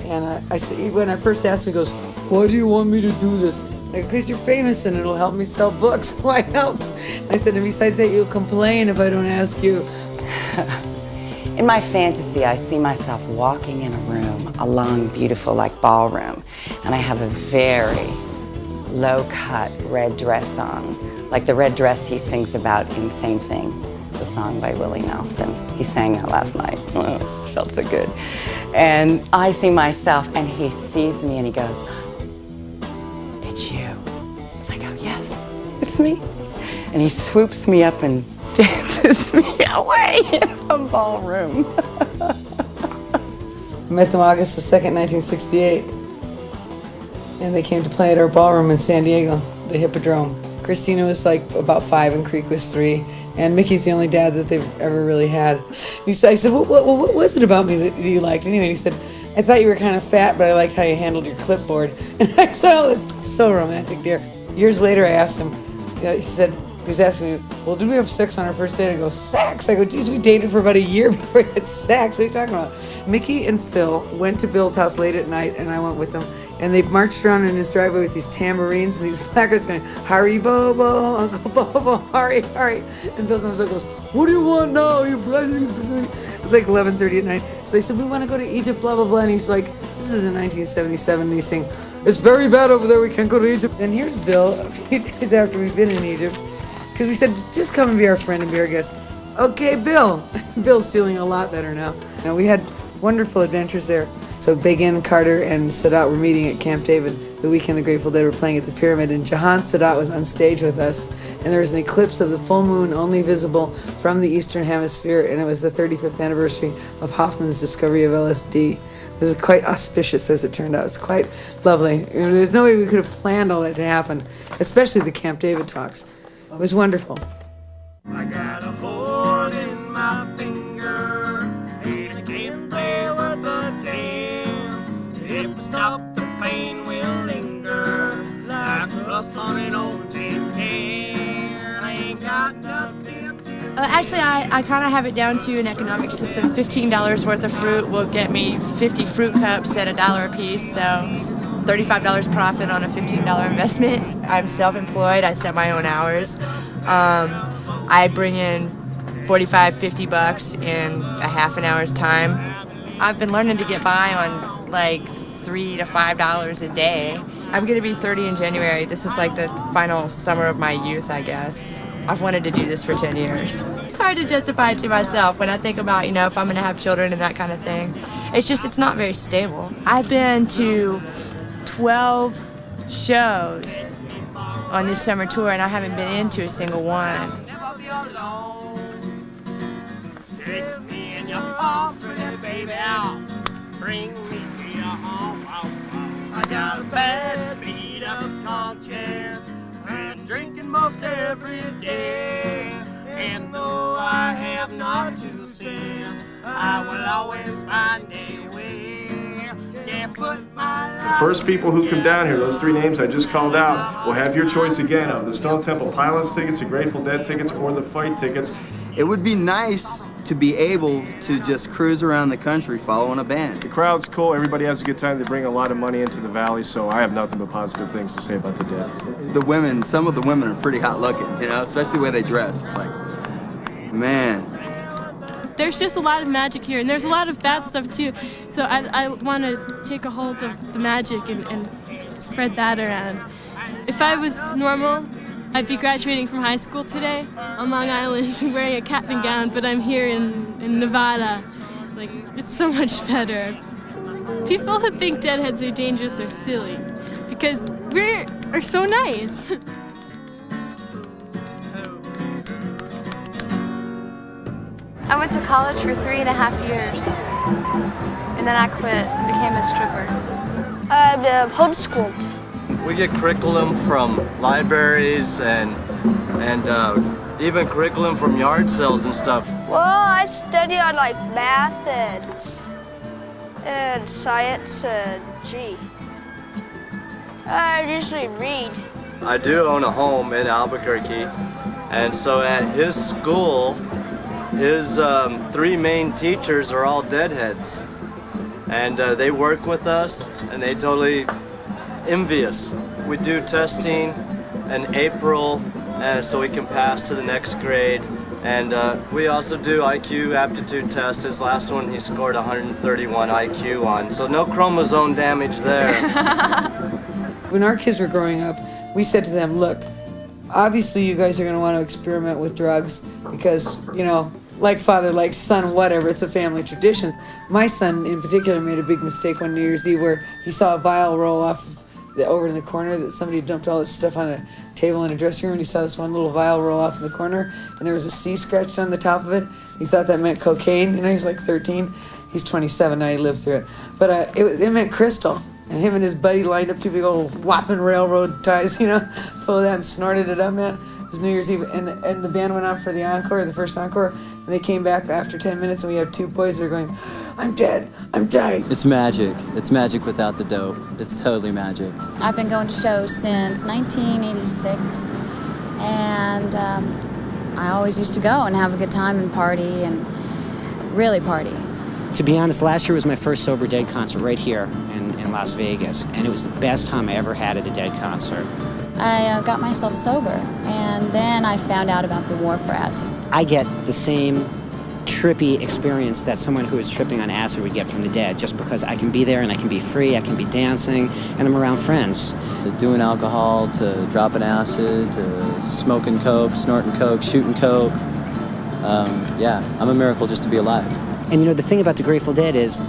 And I said, when I first asked him, he goes, why do you want me to do this? Because you're famous and it'll help me sell books. Why else? I said, and besides that, you'll complain if I don't ask you. In my fantasy, I see myself walking in a room, a long, beautiful, like ballroom, and I have a very low-cut red dress on, like the red dress he sings about in Same Thing, the song by Willie Nelson. He sang that last night. Oh, felt so good. And I see myself, and he sees me, and he goes, it's you. I go, yes, it's me. And he swoops me up and dances me away in the ballroom. I met them August the 2nd, 1968. And they came to play at our ballroom in San Diego, the Hippodrome. Christina was like about 5 and Creek was 3. And Mickey's the only dad that they've ever really had. I said, what was it about me that you liked? Anyway, he said, I thought you were kind of fat, but I liked how you handled your clipboard. And I said, oh, that's so romantic, dear. Years later, I asked him, he said, he was asking me, well, did we have sex on our first date? I go, sex? I go, geez, we dated for about a year before we had sex. What are you talking about? Mickey and Phil went to Bill's house late at night, and I went with them. And they marched around in his driveway with these tambourines and these placards going, Hurry, Bobo, Uncle Bobo, hurry, hurry. And Bill comes up and goes, what do you want now? It's like 11:30 at night. So they said, we want to go to Egypt, blah, blah, blah. And he's like, this is in 1977. And he's saying, it's very bad over there. We can't go to Egypt. And here's Bill, a few days after we've been in Egypt. Because we said, just come and be our friend and be our guest. Okay, Bill. Bill's feeling a lot better now. And we had wonderful adventures there. So Begin, Carter, and Sadat were meeting at Camp David the weekend the Grateful Dead were playing at the Pyramid, and Jahan Sadat was on stage with us, and there was an eclipse of the full moon only visible from the Eastern Hemisphere, and it was the 35th anniversary of Hoffman's discovery of LSD. It was quite auspicious, as it turned out. It was quite lovely. There's no way we could have planned all that to happen, especially the Camp David talks. It was wonderful. I got a hole in my finger, and I can't play worth a damn. If I stop, the pain will linger like rust on an old tin can. I ain't got nothing to Actually, I kind of have it down to an economic system. $15 worth of fruit will get me 50 fruit cups at $1 a piece, so $35 profit on a $15 investment. I'm self-employed. I set my own hours. I bring in $45, $50 in a half an hour's time. I've been learning to get by on like $3 to $5 a day. I'm gonna be 30 in January. This is like the final summer of my youth, I guess. I've wanted to do this for 10 years. It's hard to justify it to myself when I think about, you know, if I'm gonna have children and that kind of thing. It's not very stable. I've been to 12 shows on this summer tour and I haven't been into a single one. Take me in your arms, baby, out. Bring me to your home. I got a bad, beat up conscience. I'm drinking most every day. And though I have not 2 cents, I will always find a way. Can't put my life. The first people who come down here, those 3 names I just called out, will have your choice again of the Stone Temple Pilots tickets, the Grateful Dead tickets, or the Fight tickets. It would be nice to be able to just cruise around the country following a band. The crowd's cool, everybody has a good time, they bring a lot of money into the valley, so I have nothing but positive things to say about the Dead. The women, some of the women are pretty hot looking, you know, especially the way they dress. It's like, man. There's just a lot of magic here, and there's a lot of bad stuff too. So I want to take a hold of the magic and spread that around. If I was normal, I'd be graduating from high school today on Long Island wearing a cap and gown, but I'm here in Nevada. Like, it's so much better. People who think deadheads are dangerous are silly, because we're so nice. I went to college for 3.5 years, and then I quit and became a stripper. I'm homeschooled. We get curriculum from libraries and even curriculum from yard sales and stuff. Well, I study on like math and science and I usually read. I do own a home in Albuquerque, and so at his school, his 3 main teachers are all deadheads, and they work with us, and they totally envious. We do testing in April so we can pass to the next grade, and we also do IQ aptitude tests. His last one he scored 131 IQ on, so no chromosome damage there. When our kids were growing up, we said to them, look, obviously you guys are going to want to experiment with drugs because, you know, like father, like son, whatever, it's a family tradition. My son in particular made a big mistake one New Year's Eve where he saw a vial roll off over in the corner that somebody dumped all this stuff on a table in a dressing room, and he saw this one little vial roll off in the corner, and there was a C scratched on the top of it. He thought that meant cocaine. You know, he's like 13. He's 27 now, he lived through it. But it meant crystal. And him and his buddy lined up 2 big old whopping railroad ties, you know, full of that and snorted it up, man. It was New Year's Eve, and the band went on for the encore, the first encore, and they came back after 10 minutes, and we have 2 boys that are going, I'm dead, I'm dying. It's magic. It's magic without the dope. It's totally magic. I've been going to shows since 1986, and I always used to go and have a good time and party, and really party. To be honest, last year was my first Sober Dead concert right here in Las Vegas, and it was the best time I ever had at a Dead concert. I got myself sober, and then I found out about the Wharf Rats. I get the same trippy experience that someone who is tripping on acid would get from the Dead, just because I can be there and I can be free, I can be dancing, and I'm around friends. Doing alcohol, to dropping acid, to smoking coke, snorting coke, shooting coke. Yeah, I'm a miracle just to be alive. And you know, the thing about the Grateful Dead is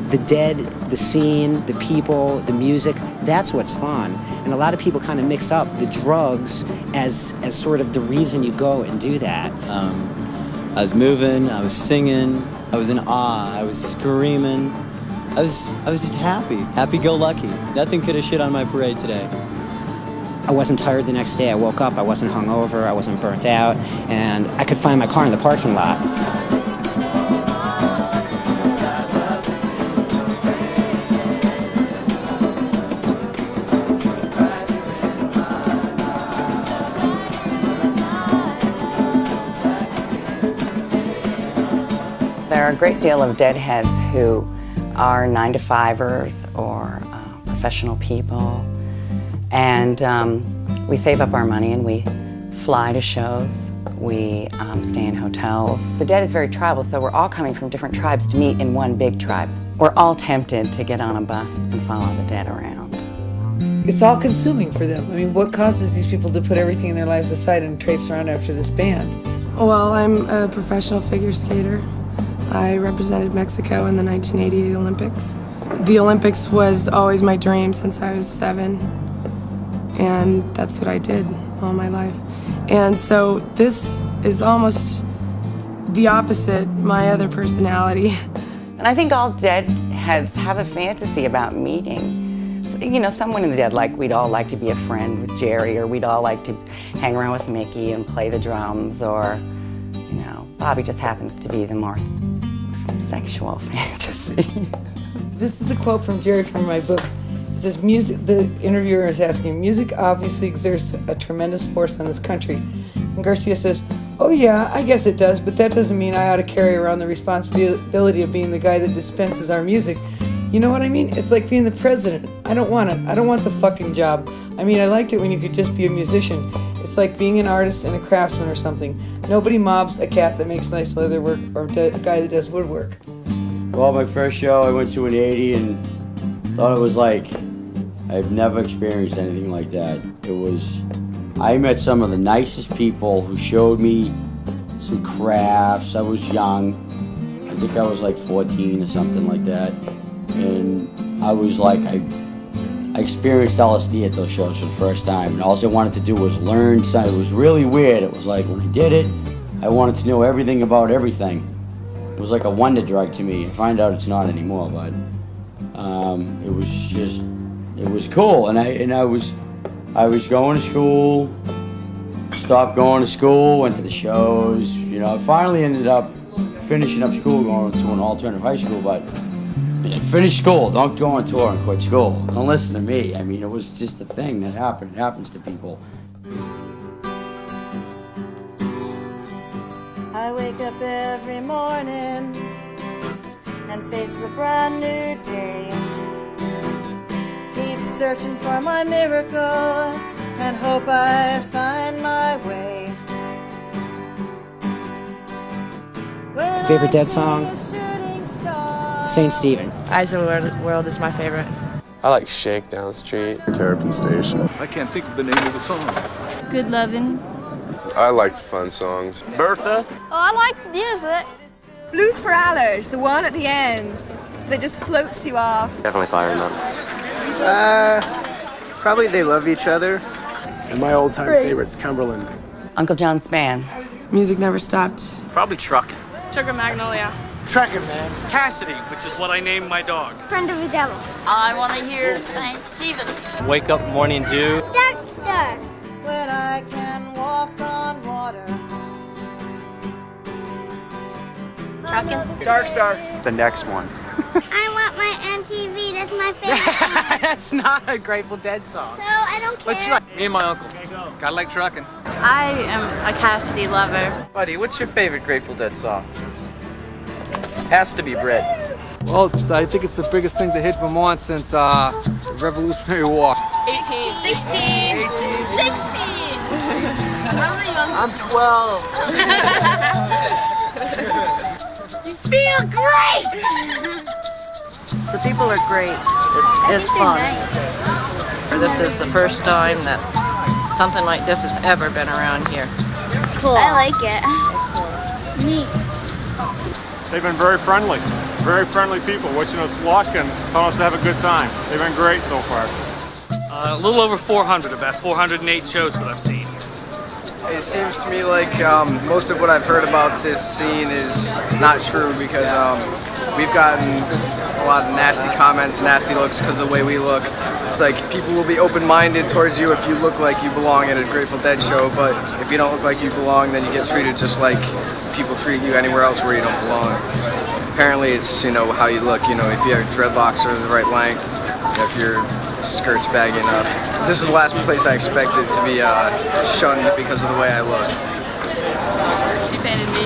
the Dead, the scene, the people, the music, that's what's fun. And a lot of people kind of mix up the drugs as sort of the reason you go and do that. I was moving, I was singing, I was in awe, I was screaming. I was just happy, happy-go-lucky. Nothing could have shit on my parade today. I wasn't tired the next day. I woke up, I wasn't hungover, I wasn't burnt out, and I could find my car in the parking lot. There are a great deal of deadheads who are 9-to-5ers or professional people, and we save up our money and we fly to shows, we stay in hotels. The Dead is very tribal, so we're all coming from different tribes to meet in one big tribe. We're all tempted to get on a bus and follow the Dead around. It's all consuming for them. I mean, what causes these people to put everything in their lives aside and traipse around after this band? Well, I'm a professional figure skater. I represented Mexico in the 1988 Olympics. The Olympics was always my dream since I was 7, and that's what I did all my life. And so this is almost the opposite, my other personality. And I think all Deadheads have a fantasy about meeting, you know, someone in the Dead. Like, we'd all like to be a friend with Jerry, or we'd all like to hang around with Mickey and play the drums, or, you know, Bobby just happens to be the more sexual fantasy. This is a quote from Jerry from my book. It says, "Music," the interviewer is asking, "music obviously exerts a tremendous force on this country." And Garcia says, "Oh yeah, I guess it does, but that doesn't mean I ought to carry around the responsibility of being the guy that dispenses our music. You know what I mean? It's like being the president. I don't want it. I don't want the fucking job. I mean, I liked it when you could just be a musician. It's like being an artist and a craftsman or something. Nobody mobs a cat that makes nice leather work or a guy that does woodwork." Well, my first show, I went to in '80 and thought it was like, I've never experienced anything like that. I met some of the nicest people who showed me some crafts. I was young. I think I was like 14 or something like that. And I was like, I experienced LSD at those shows for the first time. And all I wanted to do was learn something. It was really weird. It was like, when I did it, I wanted to know everything about everything. It was like a wonder drug to me. I find out it's not anymore, but it was cool. And I was going to school, stopped going to school, went to the shows. You know, I finally ended up finishing up school, going to an alternative high school, but finish school, don't go on tour and quit school. Don't listen to me. I mean, it was just a thing that happened. It happens to people. I wake up every morning and face the brand new day. Keep searching for my miracle and hope I find my way. Favorite Dead song? St. Stephen. Eyes of the World is my favorite. I like Shakedown Street. Terrapin Station. I can't think of the name of the song. Good Lovin'. I like the fun songs. Bertha. Oh, I like music. Blues for Hours, the one at the end that just floats you off. Definitely Fireman. Probably They Love Each Other. And my old-time favorite's Cumberland. Uncle John's Band. Music never stopped. Probably Truckin'. Sugar Magnolia. Truckin', man. Cassidy, which is what I named my dog. Friend of the Devil. I want to hear St. Stephen. Wake Up Morning Dew. Dark Star. When I can walk on water. Truckin'. Dark Star. The next one. I want my MTV. That's my favorite. That's not a Grateful Dead song. So I don't care. What's me and my uncle. Kinda like Truckin'. I am a Cassidy lover. Buddy, what's your favorite Grateful Dead song? Has to be Bread. Well, I think it's the biggest thing to hit Vermont since the Revolutionary War. 18. 16. 18. 16. I'm the youngest. I'm 12. You feel great! The people are great. It's fun. This is the first time that something like this has ever been around here. Cool. I like it. Neat. They've been very friendly people, wishing us luck and telling us to have a good time. They've been great so far. A little over 400 of that 408 shows that I've seen. It seems to me like most of what I've heard about this scene is not true because we've gotten a lot of nasty comments, nasty looks because of the way we look. It's like people will be open-minded towards you if you look like you belong at a Grateful Dead show, but if you don't look like you belong, then you get treated just like people treat you anywhere else where you don't belong. Apparently it's, you know, how you look, you know, if your dreadlocks are the right length, if your skirt's baggy enough. This is the last place I expected to be shunned because of the way I look. You painted me.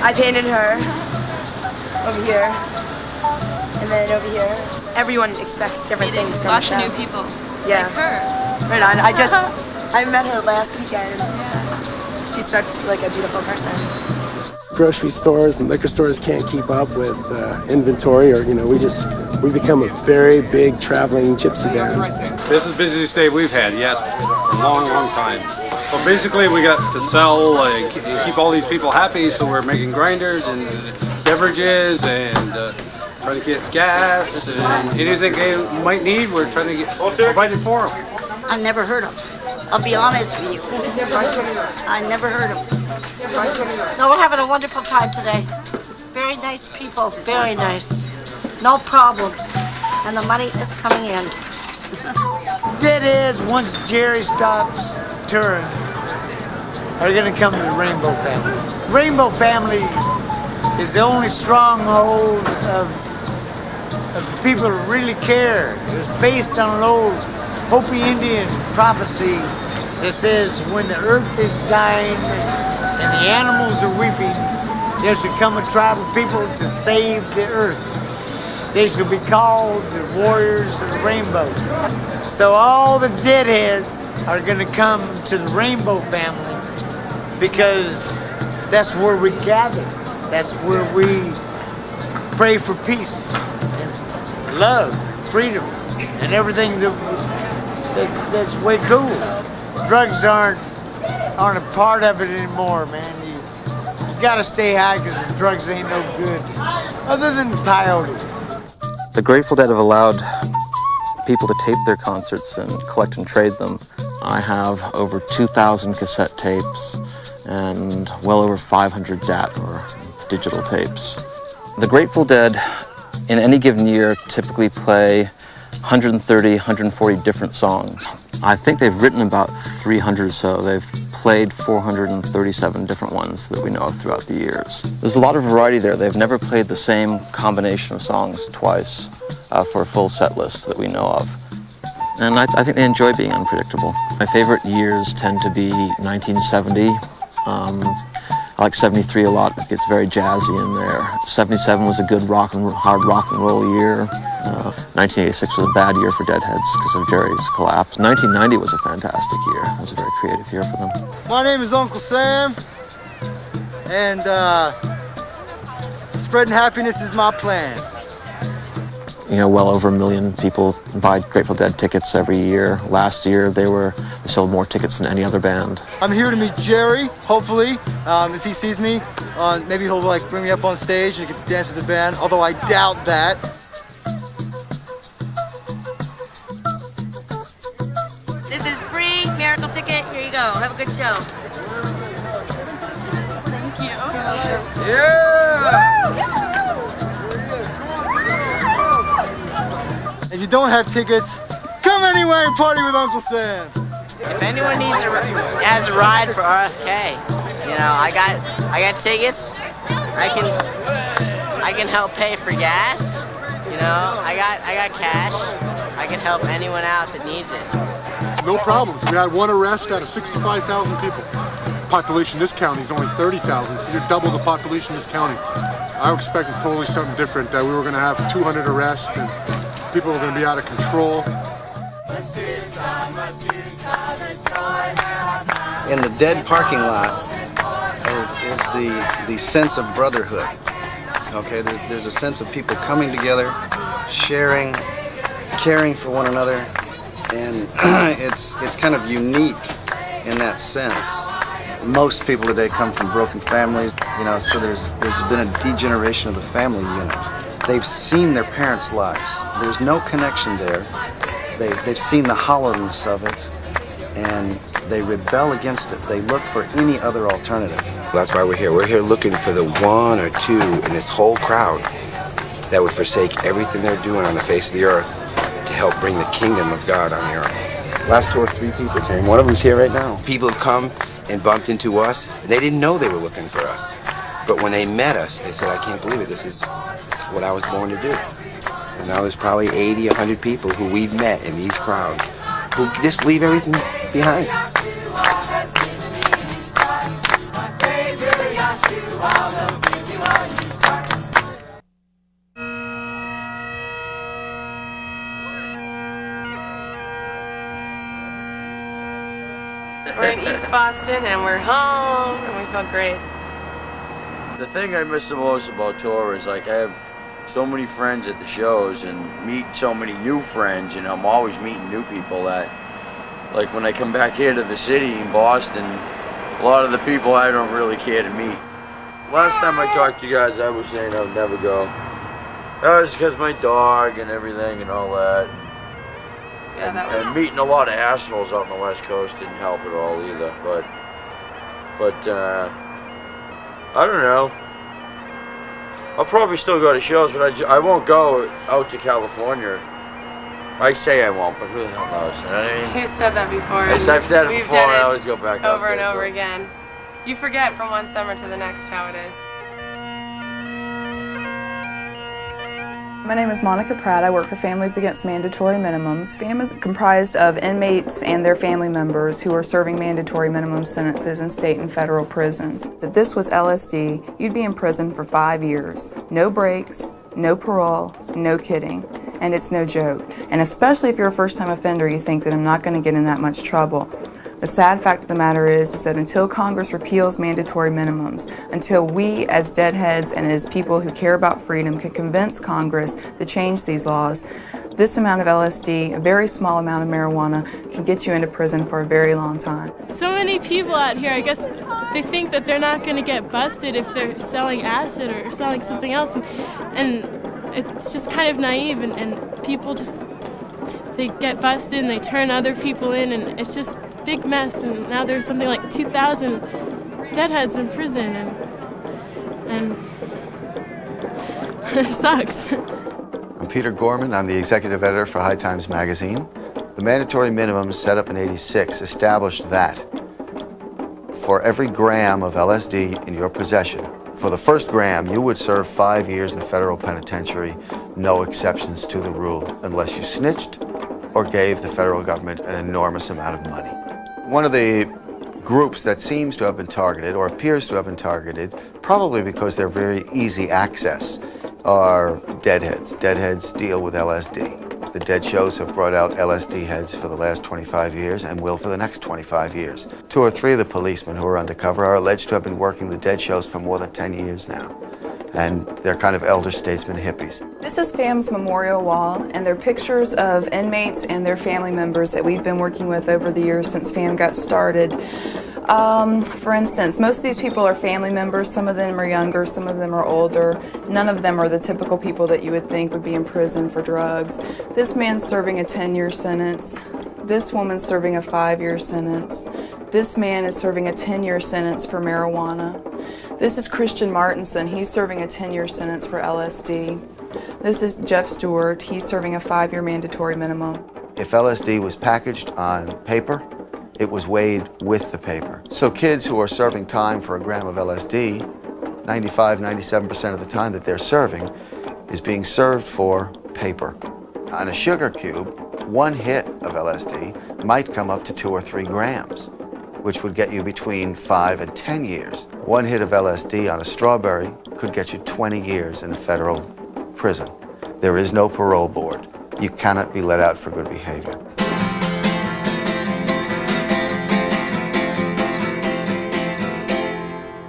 I painted her over here, and then over here. Everyone expects different things from Lots the of show. new people. Yeah. Like her. Right on. I met her last weekend. She's such like a beautiful person. grocery stores and liquor stores can't keep up with inventory, or we become a very big traveling gypsy band. This is the busiest day we've had, yes, for a long, long time. Well, basically we got to sell, keep all these people happy, so we're making grinders and beverages and trying to get gas and anything they might need, we're trying to get provided for them. I never heard of them. I'll be honest with you. I never heard of them. No, we're having a wonderful time today. Very nice people, very nice. No problems. And the money is coming in. Deadheads, once Jerry stops touring, are going to come to the Rainbow family. Rainbow family is the only stronghold of people who really care. It's based on an old Hopi Indian prophecy that says when the earth is dying and the animals are weeping, there shall come a tribe of people to save the earth. They shall be called the warriors of the rainbow. So all the deadheads are going to come to the Rainbow family because that's where we gather. That's where we pray for peace and love, freedom, and everything that's way cool. Drugs aren't a part of it anymore, man. You gotta stay high because the drugs ain't no good, other than peyote. The Grateful Dead have allowed people to tape their concerts and collect and trade them. I have over 2,000 cassette tapes and well over 500 DAT or digital tapes. The Grateful Dead in any given year typically play 130, 140 different songs. I think they've written about 300 or so. They've played 437 different ones that we know of throughout the years. There's a lot of variety there. They've never played the same combination of songs twice for a full set list that we know of. And I think they enjoy being unpredictable. My favorite years tend to be 1970. I like 73 a lot. It gets very jazzy in there. 77 was a good hard rock and roll year. 1986 was a bad year for Deadheads because of Jerry's collapse. 1990 was a fantastic year. It was a very creative year for them. My name is Uncle Sam, and spreading happiness is my plan. Well over 1 million people buy Grateful Dead tickets every year. Last year, they sold more tickets than any other band. I'm here to meet Jerry, hopefully. If he sees me, maybe he'll bring me up on stage and get to dance with the band, although I doubt that. This is free miracle ticket. Here you go. Have a good show. Thank you. Yeah! If you don't have tickets, come anyway and party with Uncle Sam. If anyone has a ride for RFK, I got tickets. I can help pay for gas. I got cash. I can help anyone out that needs it. No problems. We had one arrest out of 65,000 people. Population in this county is only 30,000, so you're double the population in this county. I was expecting totally something different, that we were going to have 200 arrests and people were going to be out of control. In the Dead parking lot is the sense of brotherhood. Okay, there's a sense of people coming together, sharing, caring for one another, and it's kind of unique in that sense. Most people today come from broken families, so there's been a degeneration of the family unit. They've seen their parents' lives. There's no connection there. They've seen the hollowness of it, and they rebel against it. They look for any other alternative. That's why we're here. We're here looking for the one or two in this whole crowd that would forsake everything they're doing on the face of the earth to help bring the kingdom of God on the earth. Last tour, 3 people came. One of them's here right now. People have come and bumped into us, and they didn't know they were looking for us. But when they met us, they said, I can't believe it. This is what I was born to do. And now there's probably 80, 100 people who we've met in these crowds who just leave everything behind. We're in East Boston and we're home and we feel great. The thing I miss the most about tour is like I have so many friends at the shows and meet so many new friends, and I'm always meeting new people that, like when I come back here to the city in Boston, a lot of the people I don't really care to meet. Last time I talked to you guys, I was saying I would never go. That was because my dog and everything and all that. Yeah, and meeting a lot of assholes out on the West Coast didn't help at all either. But I don't know. I'll probably still go to shows, but I won't go out to California. I say I won't, but who the hell knows? You know what I mean? He's said that before. I've said it before, and I always go back over out and there, over but- again. You forget from one summer to the next how it is. My name is Monica Pratt. I work for Families Against Mandatory Minimums. FAM is comprised of inmates and their family members who are serving mandatory minimum sentences in state and federal prisons. If this was LSD, you'd be in prison for 5 years. No breaks, no parole, no kidding. And it's no joke. And especially if you're a first-time offender, you think that I'm not going to get in that much trouble. The sad fact of the matter is that until Congress repeals mandatory minimums, until we as deadheads and as people who care about freedom can convince Congress to change these laws, this amount of LSD, a very small amount of marijuana, can get you into prison for a very long time. So many people out here, I guess they think that they're not going to get busted if they're selling acid or selling something else, and it's just kind of naive, and people just, they get busted and they turn other people in, and it's just big mess, and now there's something like 2,000 deadheads in prison, and it sucks. I'm Peter Gorman. I'm the executive editor for High Times magazine. The mandatory minimums set up in '86 established that for every gram of LSD in your possession, for the first gram, you would serve 5 years in a federal penitentiary, no exceptions to the rule, unless you snitched or gave the federal government an enormous amount of money. One of the groups that seems to have been targeted, or appears to have been targeted, probably because they're very easy access, are deadheads. Deadheads deal with LSD. The dead shows have brought out LSD heads for the last 25 years and will for the next 25 years. 2 or 3 of the policemen who are undercover are alleged to have been working the dead shows for more than 10 years now. And they're kind of elder statesman hippies. This is FAM's memorial wall, and they're pictures of inmates and their family members that we've been working with over the years since FAM got started. For instance, most of these people are family members. Some of them are younger, some of them are older. None of them are the typical people that you would think would be in prison for drugs. This man's serving a 10-year sentence. This woman's serving a 5-year sentence. This man is serving a 10-year sentence for marijuana. This is Christian Martinson. He's serving a 10-year sentence for LSD. This is Jeff Stewart. He's serving a 5-year mandatory minimum. If LSD was packaged on paper, it was weighed with the paper. So kids who are serving time for a gram of LSD, 95–97% of the time that they're serving is being served for paper. On a sugar cube, 1 hit of LSD might come up to 2 or 3 grams, which would get you between 5 and 10 years. 1 hit of LSD on a strawberry could get you 20 years in a federal prison. There is no parole board. You cannot be let out for good behavior.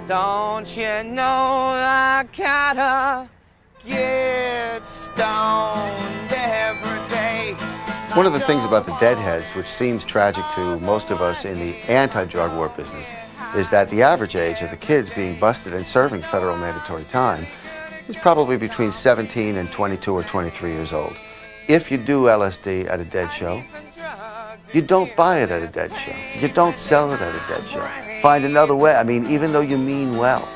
Don't you know I gotta get stoned every day? One of the things about the deadheads, which seems tragic to most of us in the anti-drug war business, is that the average age of the kids being busted and serving federal mandatory time is probably between 17 and 22 or 23 years old. If you do LSD at a dead show, you don't buy it at a dead show. You don't sell it at a dead show. Find another way. I mean, even though you mean well,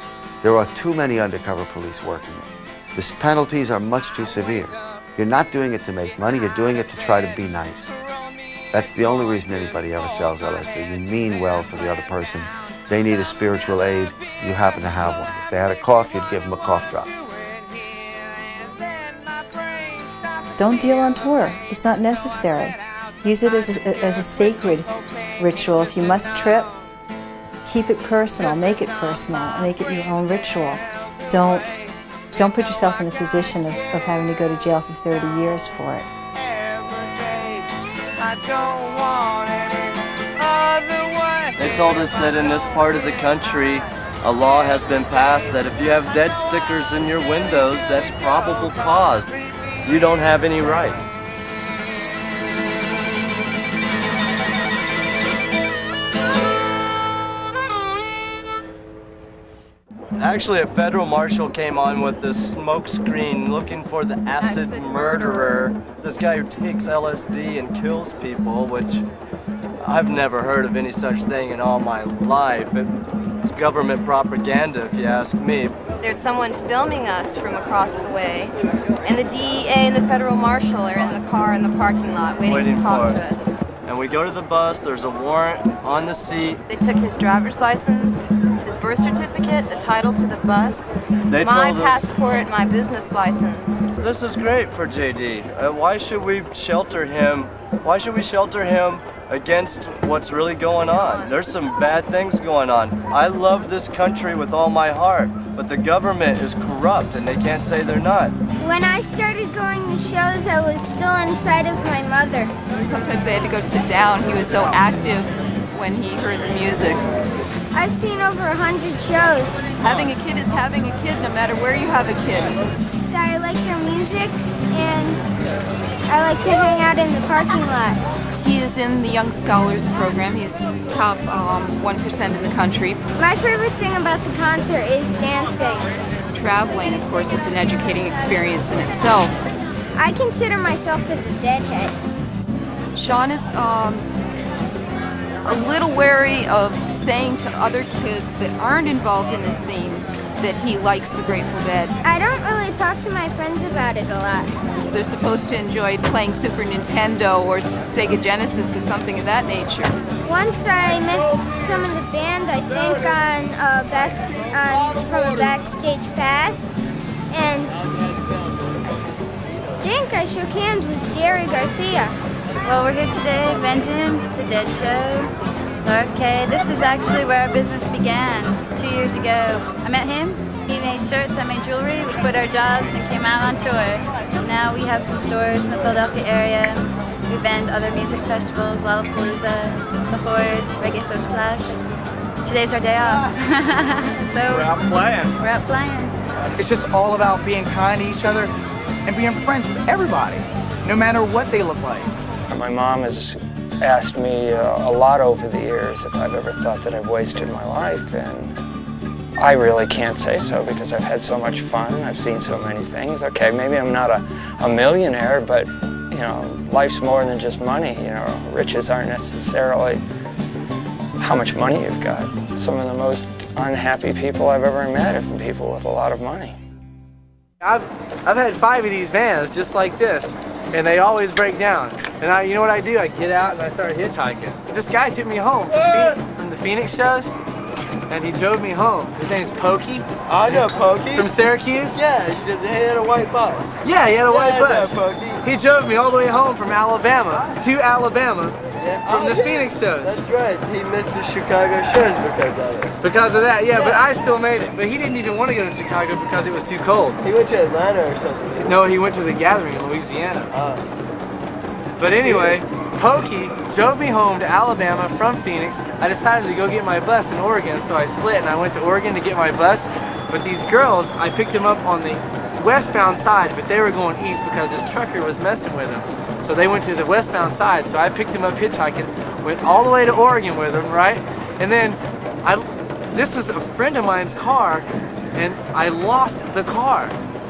there are too many undercover police working. The penalties are much too severe. You're not doing it to make money, you're doing it to try to be nice. That's the only reason anybody ever sells LSD. You mean well for the other person. They need a spiritual aid, you happen to have one. If they had a cough, you'd give them a cough drop. Don't deal on tour. It's not necessary. Use it as a sacred ritual. If you must trip, keep it personal, make it your own ritual. Don't put yourself in the position of having to go to jail for 30 years for it. I don't want any other way. They told us that in this part of the country, a law has been passed that if you have dead stickers in your windows, that's probable cause. You don't have any rights. Actually, a federal marshal came on with this smoke screen looking for the acid murderer. This guy who takes LSD and kills people, which I've never heard of any such thing in all my life. It's government propaganda, if you ask me. There's someone filming us from across the way, and the DEA and the federal marshal are in the car in the parking lot waiting to talk to us. And we go to the bus, there's a warrant on the seat. They took his driver's license, his birth certificate, the title to the bus, They my told us- passport, my business license. This is great for JD. Why should we shelter him? Why should we shelter him against what's really going on? There's some bad things going on. I love this country with all my heart, but the government is corrupt and they can't say they're not. When I started going to shows, I was still inside of my mother. Sometimes I had to go sit down. He was so active when he heard the music. I've seen over 100 shows. Having a kid is having a kid, no matter where you have a kid. I like their music, and I like to hang out in the parking lot. He is in the Young Scholars program. He's top 1% in the country. My favorite thing about the concert is dancing. Traveling, of course, it's an educating experience in itself. I consider myself as a deadhead. Sean is a little wary of saying to other kids that aren't involved in the scene that he likes the Grateful Dead. I don't really talk to my friends about it a lot. They're supposed to enjoy playing Super Nintendo or Sega Genesis or something of that nature. Once I met some of the band, I think from a backstage pass, and I think I shook hands with Jerry Garcia. Well, we're here today, Benton, the Dead Show. Okay, this is actually where our business began 2 years ago. I met him, he made shirts, I made jewelry, we quit our jobs and came out on tour. Now we have some stores in the Philadelphia area. We vend other music festivals, Lollapalooza, The Horde, Reggae Soul Splash. Today's our day off. So we're out playing. We're out playing. It's just all about being kind to each other and being friends with everybody, no matter what they look like. My mom has asked me a lot over the years if I've ever thought that I've wasted my life, and I really can't say so because I've had so much fun. I've seen so many things. Okay, maybe I'm not a millionaire, but you know, life's more than just money. You know, riches aren't necessarily how much money you've got. Some of the most unhappy people I've ever met have been people with a lot of money. I've had 5 of these vans just like this, and they always break down. And you know what I do? I get out and I start hitchhiking. This guy took me home from the Phoenix shows, and he drove me home. His name's Pokey. I know Pokey. From Syracuse? Yeah, he had a white bus. Yeah, he had a white bus. I know Pokey. He drove me all the way home from Alabama to Alabama from the Phoenix shows. That's right. He missed the Chicago shows because of it. Because of that, yeah, but I still made it. But he didn't even want to go to Chicago because it was too cold. He went to Atlanta or something. No, he went to the Gathering in Louisiana. But anyway, Pokey drove me home to Alabama from Phoenix. I decided to go get my bus in Oregon, so I split and I went to Oregon to get my bus. But these girls, I picked them up on the westbound side, but they were going east because this trucker was messing with them. So they went to the westbound side, so I picked him up hitchhiking, went all the way to Oregon with him, right? And then this was a friend of mine's car, and I lost the car.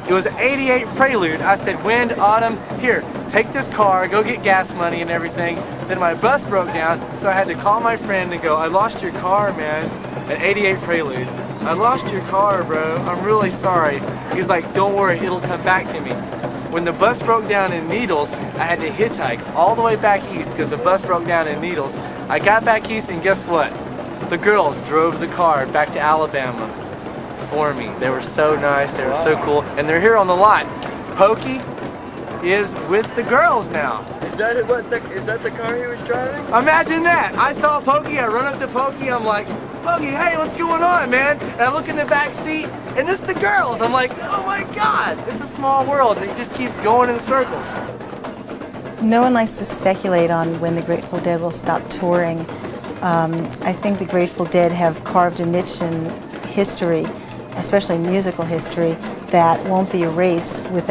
It was an '88 Prelude. I said, wind, autumn, here, take this car, go get gas money and everything. Then my bus broke down, so I had to call my friend and go, I lost your car, man, an '88 Prelude. I lost your car, bro. I'm really sorry. He's like, don't worry, it'll come back to me. When the bus broke down in Needles, I had to hitchhike all the way back east because the bus broke down in Needles. I got back east and guess what? The girls drove the car back to Alabama for me. They were so nice, they were so cool, and they're here on the lot. Pokey is with the girls now. Is that the car he was driving? Imagine that! I saw Pokey, I run up to Pokey, I'm like, Pokey, hey, what's going on, man? And I look in the back seat, and it's the girls. I'm like, oh my God, it's a small world, and it just keeps going in circles. No one likes to speculate on when the Grateful Dead will stop touring. I think the Grateful Dead have carved a niche in history, especially musical history, that won't be erased with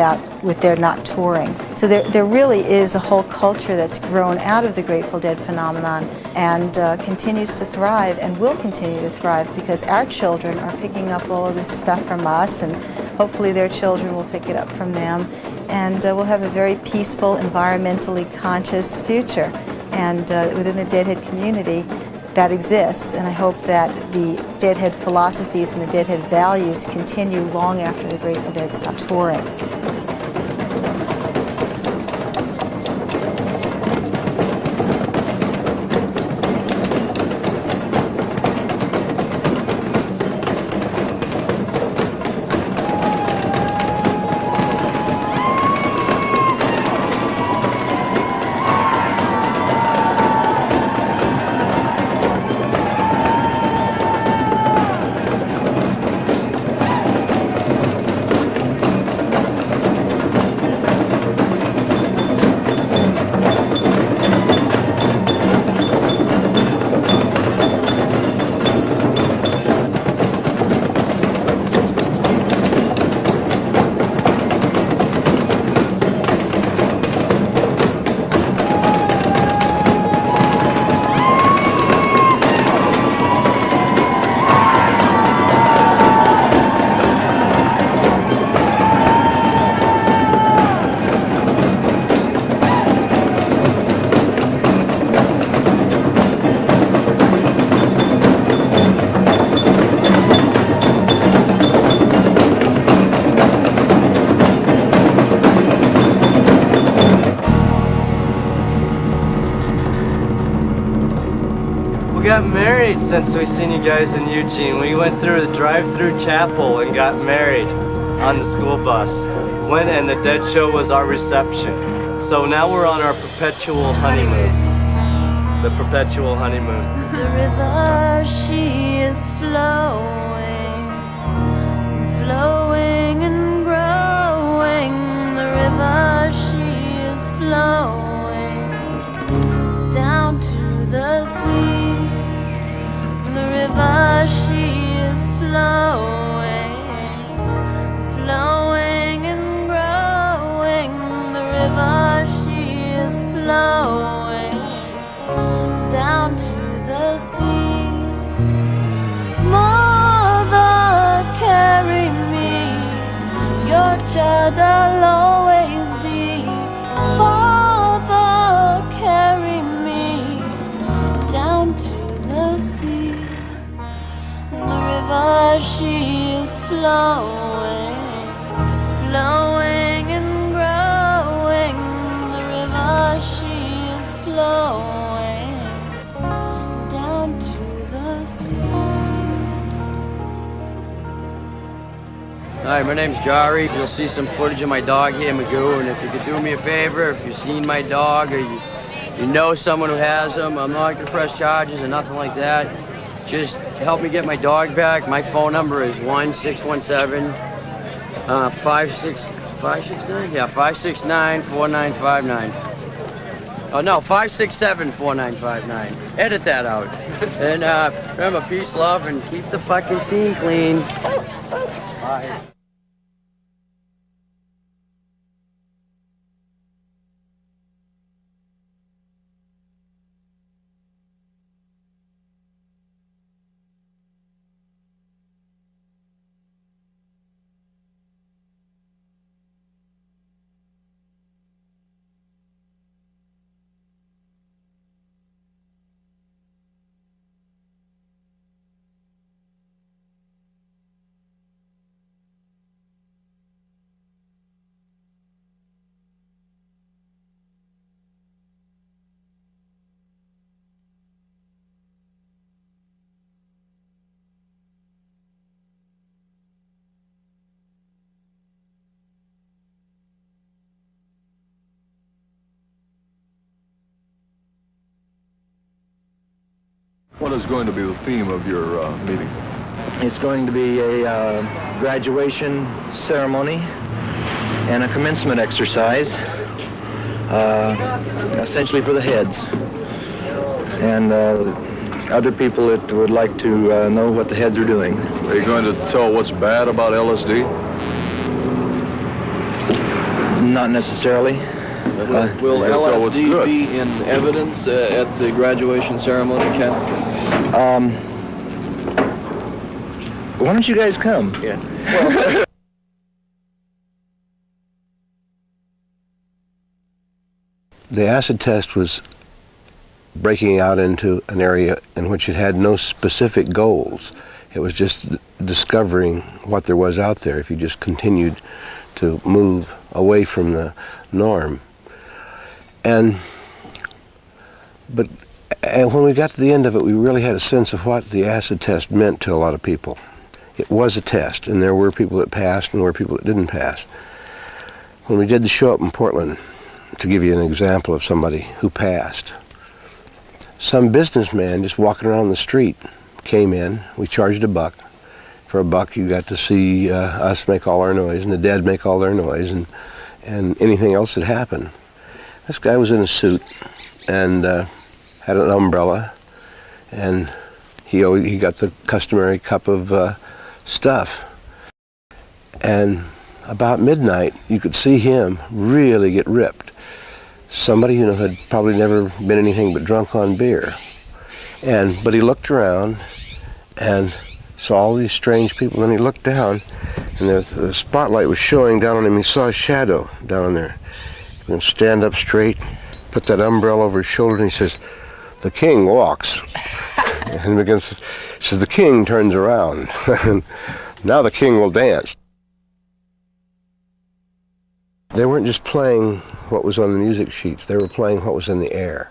their not touring. So there really is a whole culture that's grown out of the Grateful Dead phenomenon and continues to thrive and will continue to thrive because our children are picking up all of this stuff from us, and hopefully their children will pick it up from them, and we'll have a very peaceful, environmentally conscious future. And within the Deadhead community, that exists, and I hope that the Deadhead philosophies and the Deadhead values continue long after the Grateful Dead stop touring. We got married since we seen you guys in Eugene. We went through the drive-through chapel and got married on the school bus. Went and the Dead show was our reception. So now we're on our perpetual honeymoon. The perpetual honeymoon. The river, she is flowing, flowing and growing. The river, she is flowing down to the sea. The river, she is flowing, flowing and growing. The river, she is flowing down to the sea. Mother, carry me, your child I'll always be. Father, carry me down to the sea. The river, she is flowing, flowing and growing. The river, she is flowing down to the sea. Hi, my name's Jari. You'll see some footage of my dog here, Magoo, and if you could do me a favor, if you've seen my dog or you know someone who has him, I'm not gonna press charges or nothing like that. Just help me get my dog back. My phone number is 1-617 569-4959. Oh no, 567-4959. Edit that out. And remember, peace, love, and keep the fucking scene clean. Bye. What is going to be the theme of your meeting? It's going to be a graduation ceremony and a commencement exercise, essentially for the heads. And other people that would like to know what the heads are doing. Are you going to tell what's bad about LSD? Not necessarily. Will LSD be in evidence at the graduation ceremony, Ken? Why don't you guys come? Yeah. The acid test was breaking out into an area in which it had no specific goals. It was just discovering what there was out there if you just continued to move away from the norm. But when we got to the end of it, we really had a sense of what the acid test meant to a lot of people. It was a test, and there were people that passed and there were people that didn't pass. When we did the show up in Portland, to give you an example of somebody who passed, some businessman just walking around the street came in. We charged $1. For $1, you got to see us make all our noise and the dead make all their noise and anything else that happened. This guy was in a suit and had an umbrella, and he got the customary cup of stuff. And about midnight, you could see him really get ripped. Somebody who had probably never been anything but drunk on beer. But he looked around and saw all these strange people, and he looked down, and the spotlight was showing down on him. He saw a shadow down there. He would stand up straight, put that umbrella over his shoulder, and he says, "The king walks." And he says, "The king turns around." Now the king will dance. They weren't just playing what was on the music sheets, they were playing what was in the air.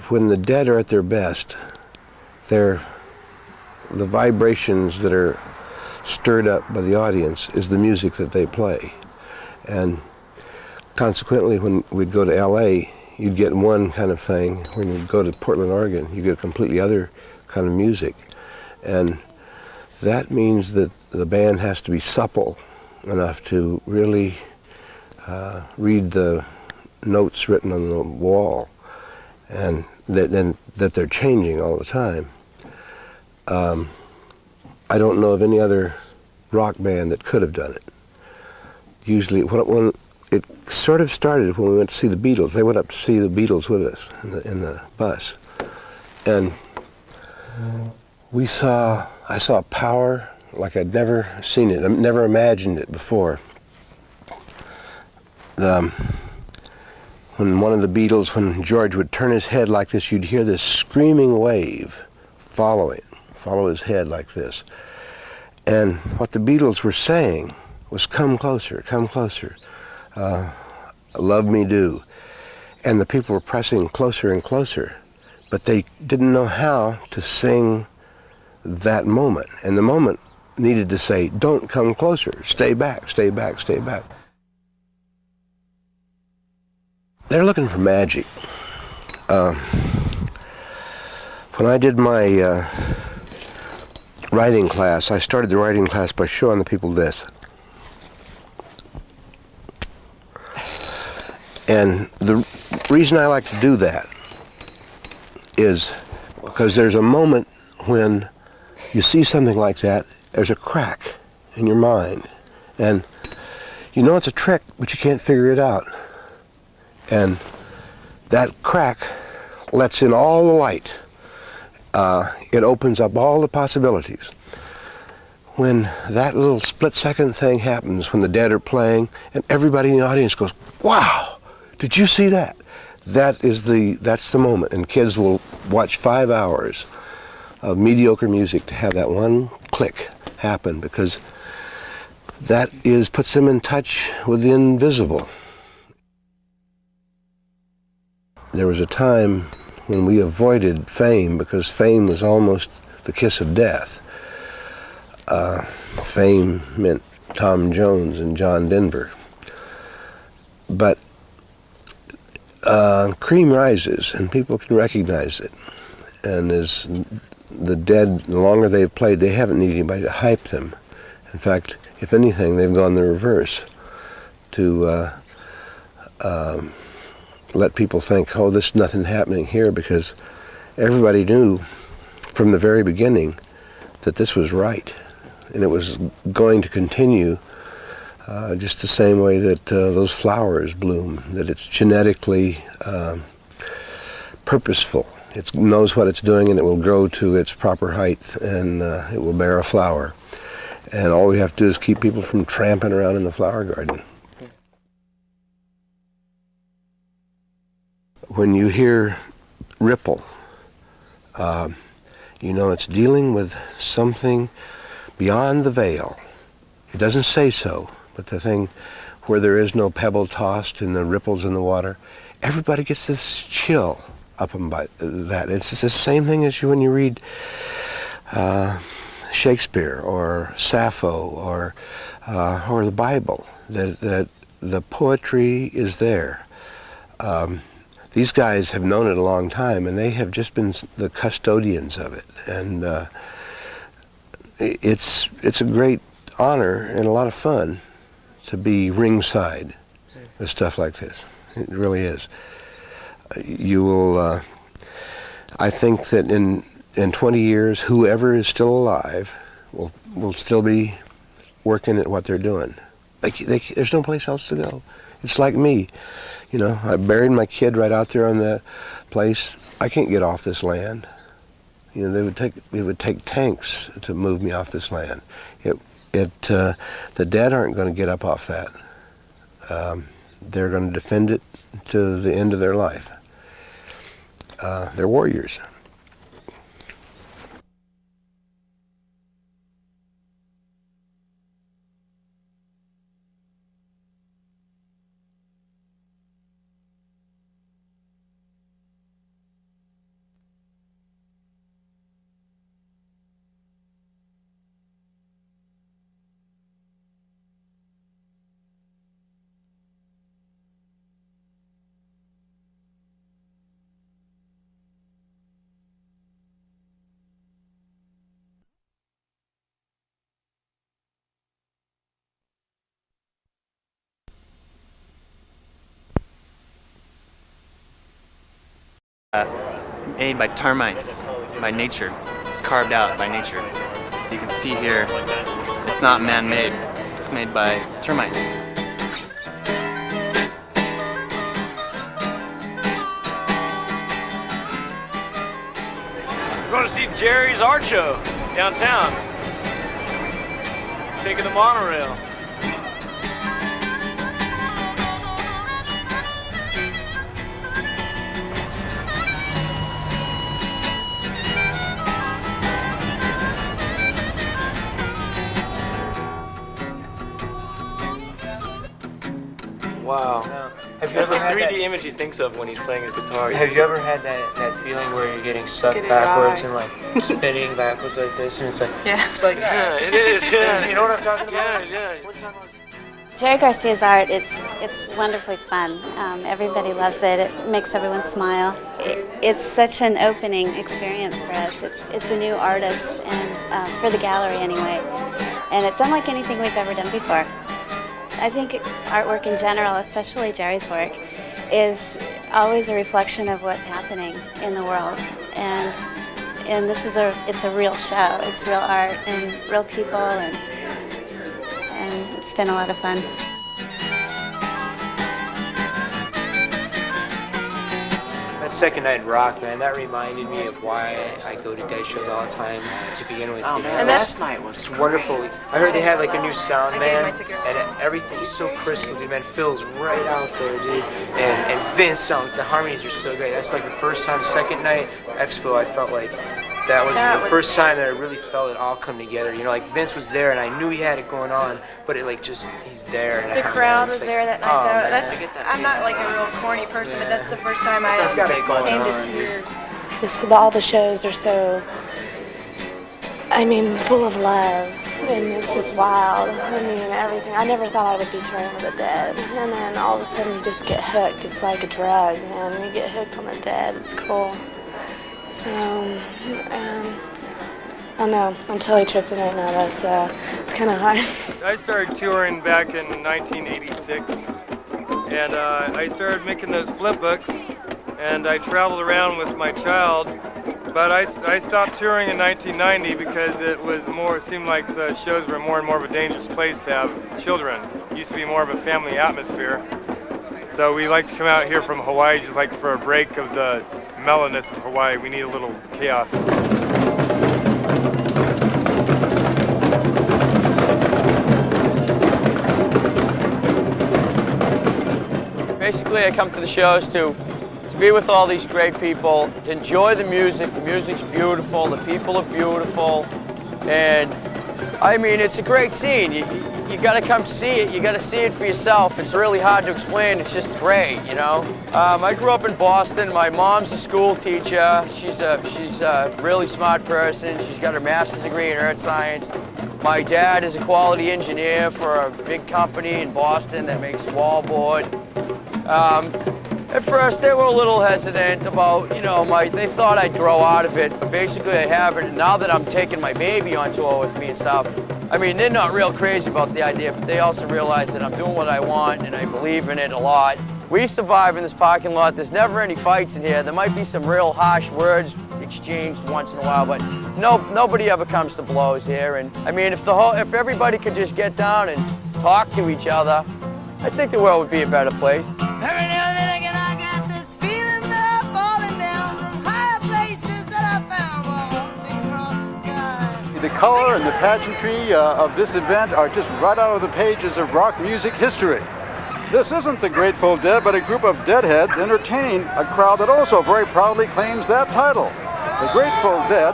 When the dead are at their best, the vibrations that are stirred up by the audience is the music that they play. And consequently, when we'd go to LA, you'd get one kind of thing. When you'd go to Portland, Oregon, you get a completely other kind of music. And that means that the band has to be supple enough to really read the notes written on the wall, and that they're changing all the time. I don't know of any other rock band that could have done it. Usually, when it sort of started when we went to see the Beatles. They went up to see the Beatles with us in the bus, and I saw power like I'd never seen it. I'd never imagined it before. When one of the Beatles, when George would turn his head like this, you'd hear this screaming wave follow his head like this. And what the Beatles were saying was, "Come closer, come closer, love me do." And the people were pressing closer and closer, but they didn't know how to sing that moment. And the moment needed to say, "Don't come closer, stay back, stay back, stay back." They're looking for magic. When I did my writing class, I started the writing class by showing the people this. And the reason I like to do that is because there's a moment when you see something like that, there's a crack in your mind. And you know it's a trick, but you can't figure it out. And that crack lets in all the light. It opens up all the possibilities. When that little split-second thing happens, when the dead are playing, and everybody in the audience goes, "Wow, did you see that?" That's the moment. And kids will watch 5 hours of mediocre music to have that one click happen, because that puts them in touch with the invisible. There was a time when we avoided fame because fame was almost the kiss of death. Fame meant Tom Jones and John Denver. But cream rises and people can recognize it. And as the dead, the longer they've played, they haven't needed anybody to hype them. In fact, if anything, they've gone the reverse to let people think, oh, there's nothing happening here, because everybody knew from the very beginning that this was right, and it was going to continue just the same way that those flowers bloom, that it's genetically purposeful. It knows what it's doing, and it will grow to its proper height, and it will bear a flower. And all we have to do is keep people from tramping around in the flower garden. When you hear ripple, you know it's dealing with something beyond the veil. It doesn't say so, but the thing where there is no pebble tossed in the ripples in the water, everybody gets this chill up and by that. It's the same thing as when you read Shakespeare or Sappho or the Bible, that the poetry is there. These guys have known it a long time, and they have just been the custodians of it. And it's a great honor and a lot of fun to be ringside with stuff like this. It really is. You will, I think that in 20 years, whoever is still alive will still be working at what they're doing. There's no place else to go. It's like me. You know, I buried my kid right out there on the place. I can't get off this land. You know, it would take tanks to move me off this land. The dead aren't going to get up off that. They're going to defend it to the end of their life. They're warriors. Made by termites, by nature. It's carved out by nature. You can see here, it's not man-made. It's made by termites. We're going to see Jerry's art show downtown. Taking the monorail. Wow. Have you ever had 3D image he thinks of when he's playing his guitar. Have you ever had that feeling where you're getting sucked backwards and like spinning backwards like this, and it's like, it's like, yeah, it is. Yeah. You know what I'm talking about? Yeah. Jerry Garcia's art, it's wonderfully fun. Everybody loves it. It makes everyone smile. It's such an opening experience for us. It's a new artist, and for the gallery anyway. And it's unlike anything we've ever done before. I think artwork in general, especially Jerry's work, is always a reflection of what's happening in the world. And this is it's a real show. It's real art and real people, and it's been a lot of fun. That second night in Rock, man, that reminded me of why I go to Dead shows all the time to begin with. Oh, man, last night was it's wonderful. I heard they had like a new sound man, and everything's so crisp, dude, man. Phil's right out there, dude. And Vince, the harmonies are so great. That's like the first time, second night Expo, I felt like that was the first time that I really felt it all come together. You know, like Vince was there, and I knew he had it going on, but it like just, he's there. And the crowd was there that night, though. I'm not like a real corny person, but that's the first time I came to tears. All the shows are so, I mean, full of love, and it's just wild. I mean, everything. I never thought I would be touring with the Dead, and then all of a sudden you just get hooked. It's like a drug, man. You get hooked on the Dead. It's cool. So, I don't know. I'm totally tripping right now. It's kind of hard. I started touring back in 1986, and I started making those flip books, and I traveled around with my child. But I stopped touring in 1990 because it seemed like the shows were more and more of a dangerous place to have children. It used to be more of a family atmosphere. So we like to come out here from Hawaii just like for a break of the mellowness of Hawaii. We need a little chaos. Basically, I come to the shows to be with all these great people, to enjoy the music. The music's beautiful, the people are beautiful, and I mean, it's a great scene. You gotta come see it, you gotta see it for yourself. It's really hard to explain, it's just great, you know? I grew up in Boston. My mom's a school teacher. She's a really smart person. She's got her master's degree in earth science. My dad is a quality engineer for a big company in Boston that makes wallboard. At first, they were a little hesitant about, you know, they thought I'd grow out of it. Basically, I haven't. And now that I'm taking my baby on tour with me and stuff, I mean, they're not real crazy about the idea, but they also realize that I'm doing what I want and I believe in it a lot. We survive in this parking lot. There's never any fights in here. There might be some real harsh words exchanged once in a while, but nobody ever comes to blows here. And I mean, if everybody could just get down and talk to each other, I think the world would be a better place. Every now and then again, I got this feeling that I'm falling down from higher places that I found while waltzing across the sky. The color and the pageantry of this event are just right out of the pages of rock music history. This isn't the Grateful Dead, but a group of deadheads entertaining a crowd that also very proudly claims that title. The Grateful Dead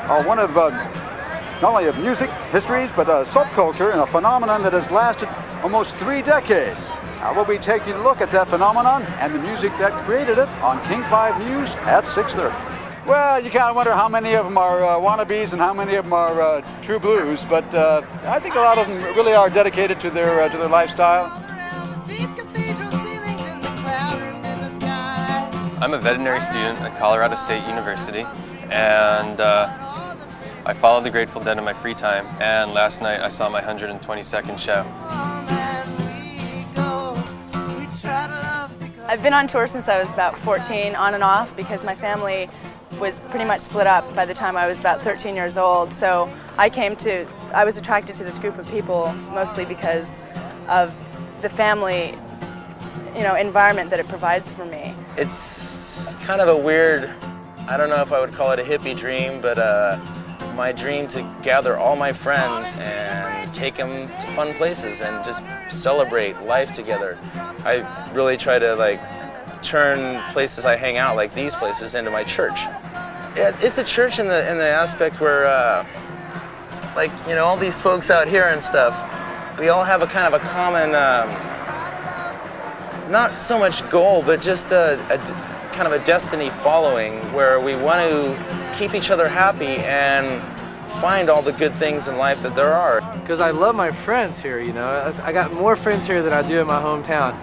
are one of not only of music histories, but a subculture and a phenomenon that has lasted almost 3 decades. We'll be taking a look at that phenomenon and the music that created it on King 5 News at 6:30. Well, you kind of wonder how many of them are wannabes and how many of them are true blues, but I think a lot of them really are dedicated to their lifestyle. I'm a veterinary student at Colorado State University, and I follow the Grateful Dead in my free time, and last night I saw my 122nd show. I've been on tour since I was about 14, on and off, because my family was pretty much split up by the time I was about 13 years old. So I was attracted to this group of people mostly because of the family, environment that it provides for me. It's kind of a weird, I don't know if I would call it a hippie dream, but my dream to gather all my friends and take them to fun places and just celebrate life together. I really try to turn places I hang out, like these places, into my church. It's a church in the aspect where all these folks out here and stuff, we all have a kind of a common, not so much goal, but just a kind of a destiny following, where we want to keep each other happy and find all the good things in life that there are. Because I love my friends here, I got more friends here than I do in my hometown.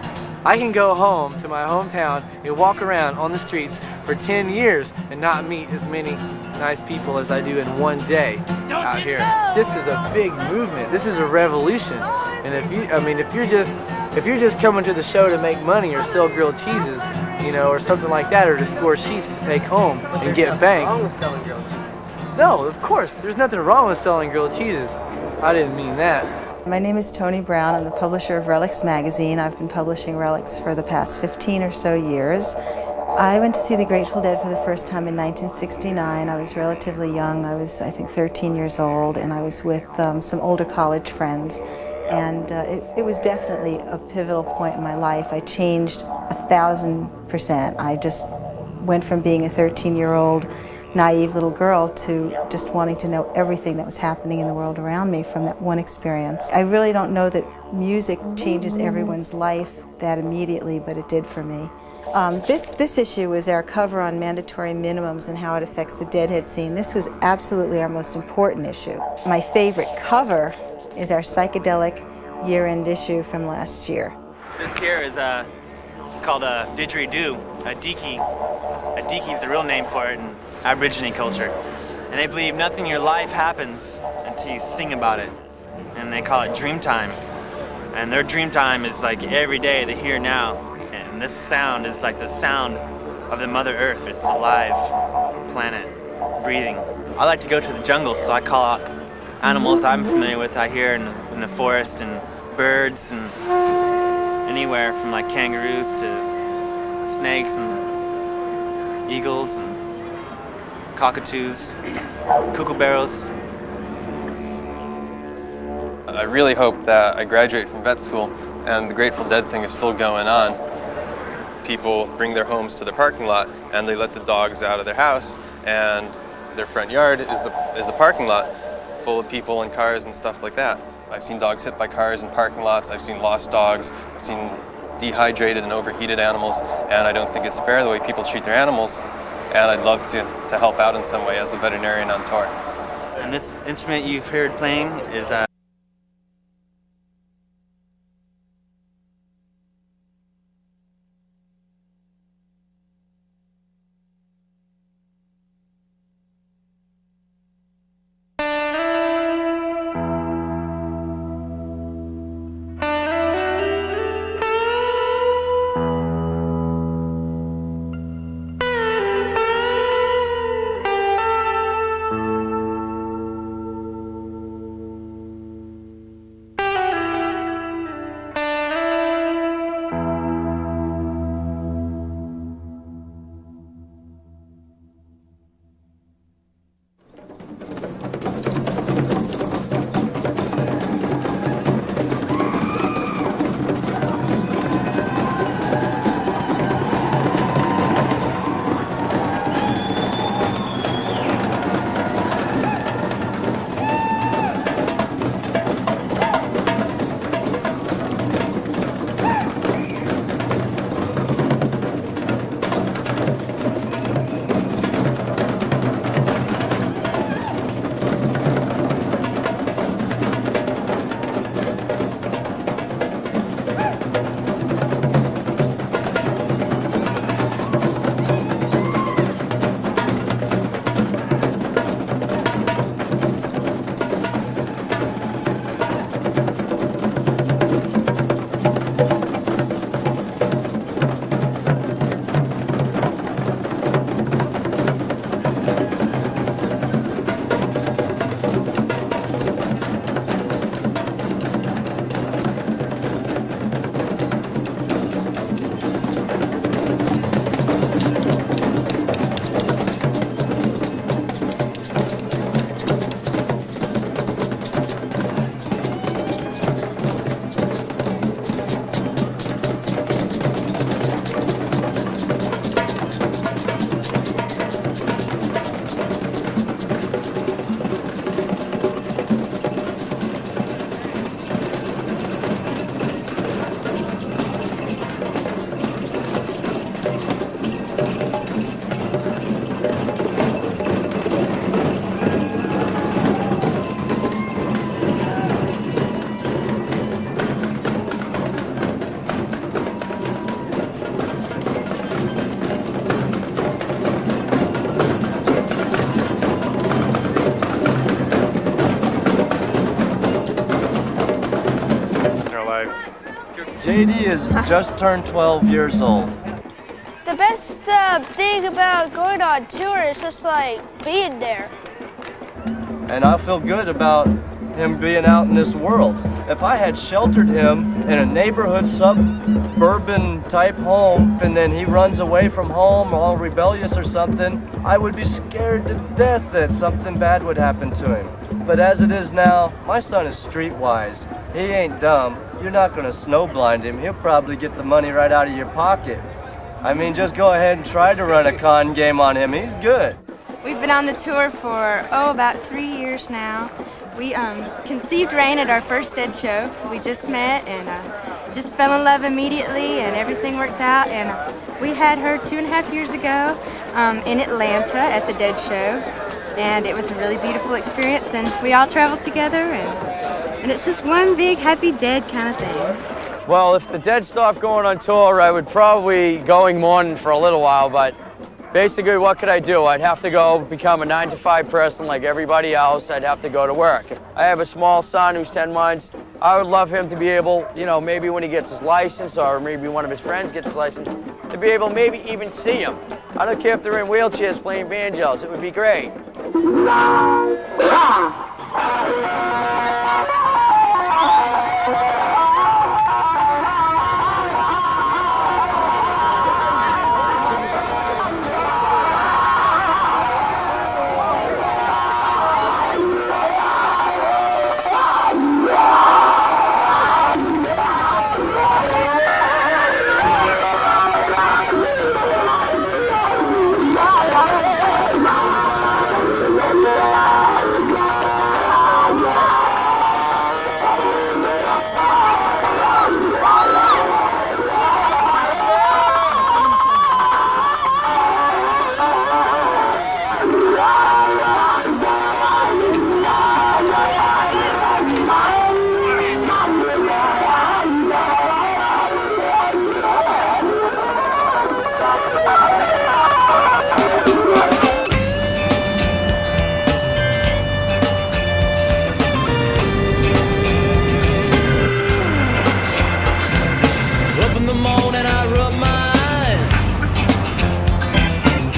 I can go home to my hometown and walk around on the streets for 10 years and not meet as many nice people as I do in one day out here. This is a big movement. This is a revolution. And if you're just coming to the show to make money or sell grilled cheeses, or something like that, or to score sheets to take home and get banked. Wrong with selling grilled cheeses? No, of course. There's nothing wrong with selling grilled cheeses. I didn't mean that. My name is Tony Brown. I'm the publisher of Relics magazine. I've been publishing Relics for the past 15 or so years. I went to see the Grateful Dead for the first time in 1969. I was relatively young. I was, I think, 13 years old, and I was with some older college friends. And it was definitely a pivotal point in my life. I changed 1,000%. I just went from being a 13-year-old naive little girl to just wanting to know everything that was happening in the world around me from that one experience. I really don't know that music changes everyone's life that immediately, but it did for me. This issue is our cover on mandatory minimums and how it affects the deadhead scene. This was absolutely our most important issue. My favorite cover is our psychedelic year-end issue from last year. This here is it's called a didgeridoo, a diki. A diki is the real name for it in Aborigine culture. And they believe nothing in your life happens until you sing about it. And they call it dream time. And their dream time is like every day, the here and now. And this sound is like the sound of the Mother Earth. It's a live planet, breathing. I like to go to the jungle, so I call out animals I'm familiar with out here in the forest, and birds, and anywhere from like kangaroos to snakes and eagles and cockatoos, kookaburras. I really hope that I graduate from vet school and the Grateful Dead thing is still going on. People bring their homes to their parking lot and they let the dogs out of their house, and their front yard is a parking lot full of people and cars and stuff like that. I've seen dogs hit by cars in parking lots, I've seen lost dogs, I've seen dehydrated and overheated animals, and I don't think it's fair the way people treat their animals, and I'd love to help out in some way as a veterinarian on tour. And this instrument you've heard playing is JD has just turned 12 years old. The best thing about going on tour is just like being there. And I feel good about him being out in this world. If I had sheltered him in a neighborhood suburban type home and then he runs away from home all rebellious or something, I would be scared to death that something bad would happen to him. But as it is now, my son is streetwise. He ain't dumb. You're not gonna snowblind him. He'll probably get the money right out of your pocket. I mean, just go ahead and try to run a con game on him. He's good. We've been on the tour for, about 3 years now. We conceived Rain at our first Dead show. We just met and just fell in love immediately, and everything worked out. And we had her 2.5 years ago in Atlanta at the Dead show. And it was a really beautiful experience, and we all traveled together, and it's just one big happy Dead kind of thing. Well, if the Dead stopped going on tour, I would probably going mourning for a little while, but Basically, what could I do? I'd have to go become a 9-to-5 person like everybody else. I'd have to go to work. I have a small son who's 10 months. I would love him to be able, you know, maybe when he gets his license or maybe one of his friends gets his license, to be able maybe even see him. I don't care if they're in wheelchairs playing banjos. It would be great.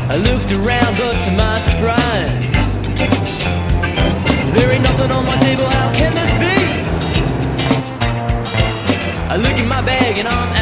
I looked around, but to my surprise, there ain't nothing on my table, how can this be? I look in my bag and I'm